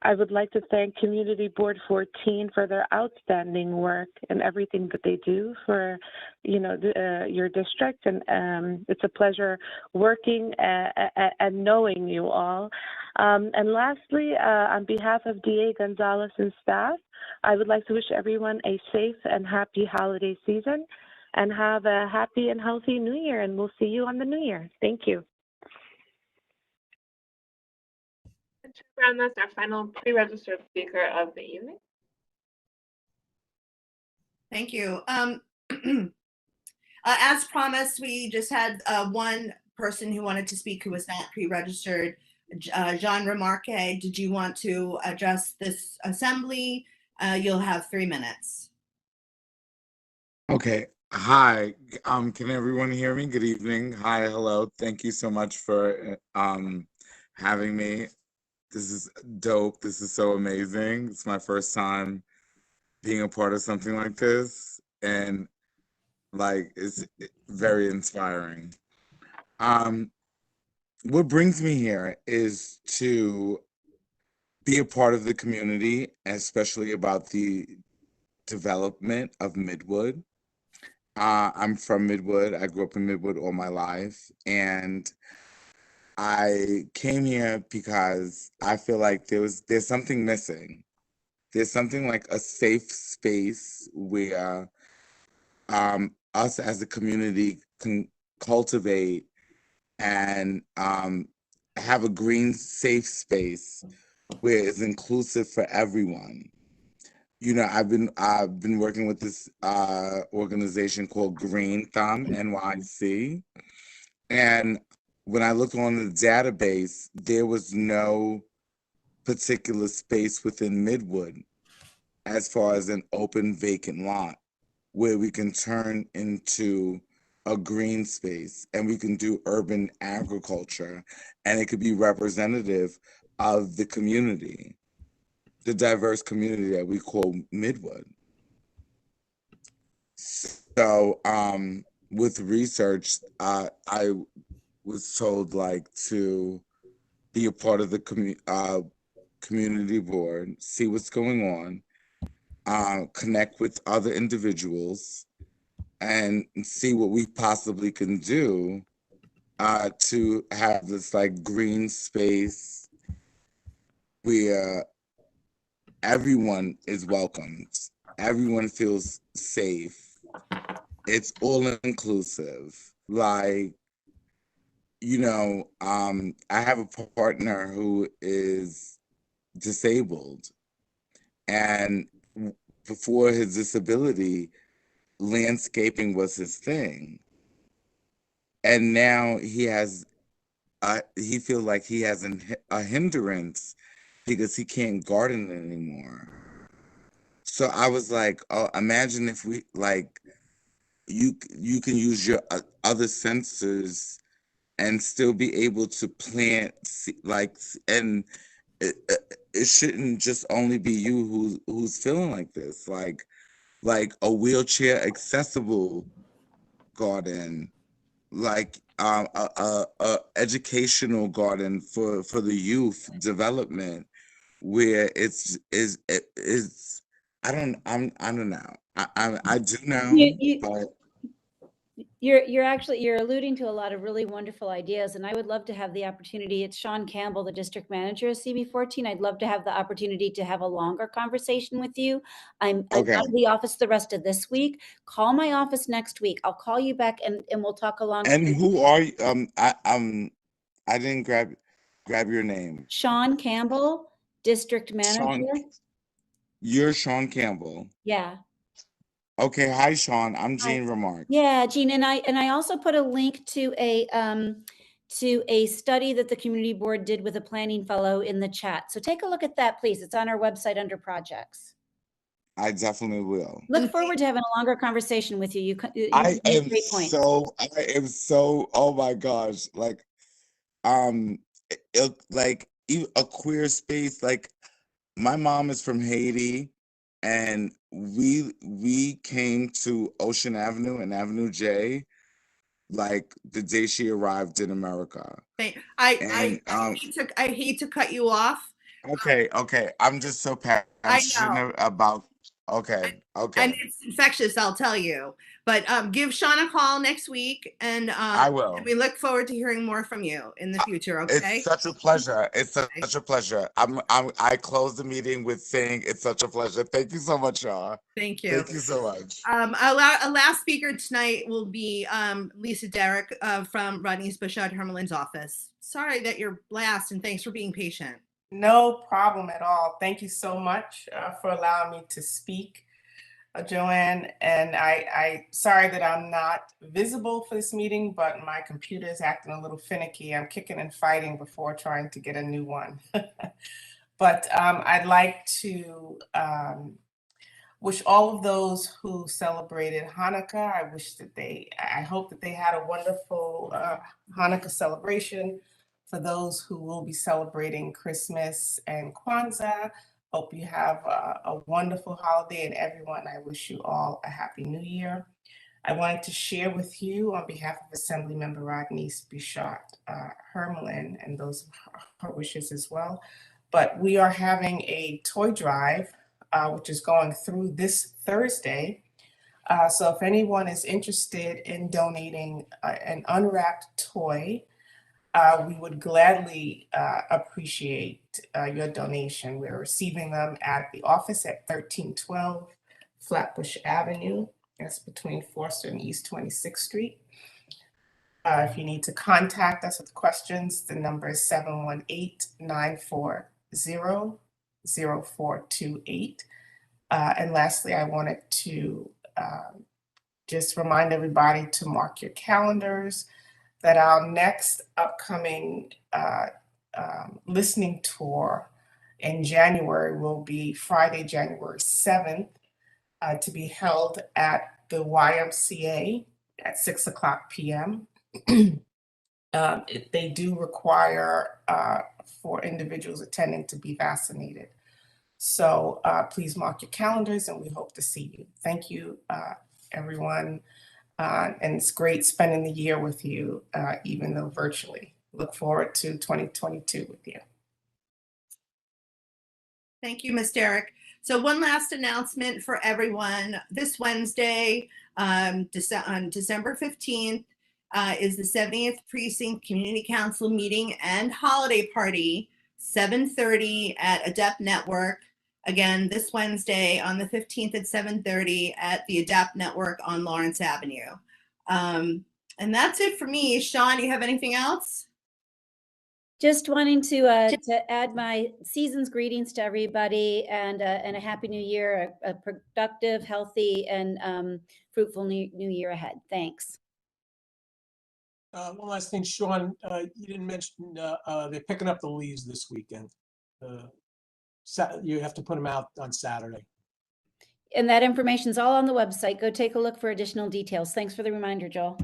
[SPEAKER 15] I would like to thank Community Board 14 for their outstanding work and everything that they do for, your district. And it's a pleasure working and knowing you all. And lastly, on behalf of DA Gonzalez and staff, I would like to wish everyone a safe and happy holiday season, and have a happy and healthy New Year. And we'll see you on the New Year. Thank you.
[SPEAKER 22] Brown, that's our final pre-registered speaker of the evening.
[SPEAKER 1] Thank you. As promised, we just had one person who wanted to speak who was not pre-registered. Jean Remarque, did you want to address this assembly? You'll have 3 minutes.
[SPEAKER 7] Okay. Hi. Can everyone hear me? Good evening. Hi. Hello. Thank you so much for having me. This is dope. This is so amazing. It's my first time being a part of something like this, and it's very inspiring. What brings me here is to be a part of the community, especially about the development of Midwood. I'm from Midwood. I grew up in Midwood all my life, and I came here because I feel like there's something missing. There's something like a safe space where us as a community can cultivate and have a green, safe space where it's inclusive for everyone. I've been working with this organization called Green Thumb NYC, and when I looked on the database, there was no particular space within Midwood as far as an open vacant lot where we can turn into a green space and we can do urban agriculture, and it could be representative of the community, the diverse community that we call Midwood. So with research, I was told to be a part of the community board, see what's going on, connect with other individuals, and see what we possibly can do to have this green space where everyone is welcomed, everyone feels safe, it's all inclusive. I have a partner who is disabled, and before his disability, landscaping was his thing. And now he feels like he has a hindrance because he can't garden anymore. So I was like, oh, imagine if we you can use your other senses and still be able to plant and it shouldn't just only be you who's feeling like this, like a wheelchair accessible garden, like a educational garden for the youth development, where I don't know. I do know, but
[SPEAKER 3] You're alluding to a lot of really wonderful ideas, and I would love to have the opportunity. It's Sean Campbell, the district manager of CB14. I'd love to have the opportunity to have a longer conversation with you. I'm out of the office the rest of this week. Call my office next week. I'll call you back and we'll talk along.
[SPEAKER 7] And who are you? I didn't grab your name.
[SPEAKER 3] Sean Campbell, district manager.
[SPEAKER 7] You're Sean Campbell.
[SPEAKER 3] Yeah.
[SPEAKER 7] Okay, hi Sean. I'm Gene Remark.
[SPEAKER 3] Yeah, Gene, and I also put a link to a study that the community board did with a planning fellow in the chat. So take a look at that, please. It's on our website under projects.
[SPEAKER 7] I definitely will.
[SPEAKER 3] Look forward to having a longer conversation with you.
[SPEAKER 7] I am so, oh my gosh, like a queer space. Like, my mom is from Haiti, and we came to Ocean Avenue and Avenue J like the day she arrived in America.
[SPEAKER 1] I hate to cut you off.
[SPEAKER 7] Okay. I'm just so passionate about. Okay.
[SPEAKER 1] And it's infectious, I'll tell you. But give Sean a call next week, and
[SPEAKER 7] I will.
[SPEAKER 1] We look forward to hearing more from you in the future. Okay.
[SPEAKER 7] It's such a pleasure. It's such a pleasure. I close the meeting with saying it's such a pleasure. Thank you so much, y'all.
[SPEAKER 1] Thank you.
[SPEAKER 7] Thank you so much.
[SPEAKER 1] Our last speaker tonight will be Lisa Derrick from Rodney's Bouchard Hermelin's office. Sorry that you're last, and thanks for being patient.
[SPEAKER 4] No problem at all. Thank you so much for allowing me to speak, Joanne. And I sorry that I'm not visible for this meeting, but my computer is acting a little finicky. I'm kicking and fighting before trying to get a new one. But I'd like to wish all of those who celebrated Hanukkah, I hope that they had a wonderful Hanukkah celebration. For those who will be celebrating Christmas and Kwanzaa, hope you have a wonderful holiday, and everyone, I wish you all a Happy New Year. I wanted to share with you on behalf of Assemblymember Rodney Bouchard Hermelin, and those her wishes as well. But we are having a toy drive, which is going through this Thursday. So if anyone is interested in donating an unwrapped toy, we would gladly appreciate your donation. We're receiving them at the office at 1312 Flatbush Avenue. That's between Forster and East 26th Street. If you need to contact us with questions, the number is 718-940-0428. And lastly, I wanted to just remind everybody to mark your calendars that our next upcoming listening tour in January will be Friday, January 7th, to be held at the YMCA at 6:00 p.m. They do require for individuals attending to be vaccinated. So please mark your calendars, and we hope to see you. Thank you, everyone. And it's great spending the year with you, even though virtually. Look forward to 2022 with you.
[SPEAKER 1] Thank you, Ms. Derrick. So one last announcement for everyone. This Wednesday, on December 15th, is the 70th Precinct Community Council meeting and holiday party, 7:30 at Adept Network. Again, this Wednesday on the 15th at 7:30 at the Adapt Network on Lawrence Avenue. And that's it for me. Sean, you have anything else?
[SPEAKER 3] Just wanting to add my season's greetings to everybody, and a Happy New Year, a productive, healthy, and fruitful new year ahead. Thanks.
[SPEAKER 10] One last thing, Sean, you didn't mention they're picking up the leaves this weekend. You have to put them out on Saturday.
[SPEAKER 3] And that information is all on the website. Go take a look for additional details. Thanks for the reminder, Joel.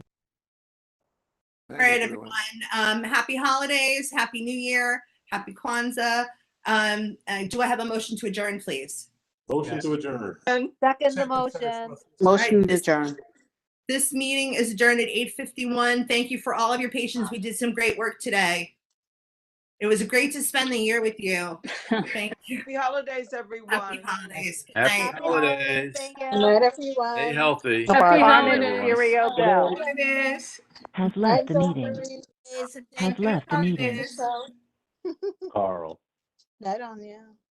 [SPEAKER 1] All right, everyone. Happy holidays, happy New Year, happy Kwanzaa. Do I have a motion to adjourn, please?
[SPEAKER 2] Motion to adjourn.
[SPEAKER 6] Second the motion.
[SPEAKER 1] Motion to adjourn. This meeting is adjourned at 8:51. Thank you for all of your patience. We did some great work today. It was great to spend the year with you. Thank you.
[SPEAKER 16] Happy holidays, everyone.
[SPEAKER 1] Happy holidays. Good
[SPEAKER 9] Happy
[SPEAKER 1] night.
[SPEAKER 9] holidays.
[SPEAKER 12] Good night, everyone.
[SPEAKER 9] Stay healthy.
[SPEAKER 6] Happy
[SPEAKER 9] Happy
[SPEAKER 6] Cereal Bell.
[SPEAKER 14] Has left the meeting. Has left the meeting.
[SPEAKER 1] Holidays.
[SPEAKER 5] Carl.
[SPEAKER 12] Night on you.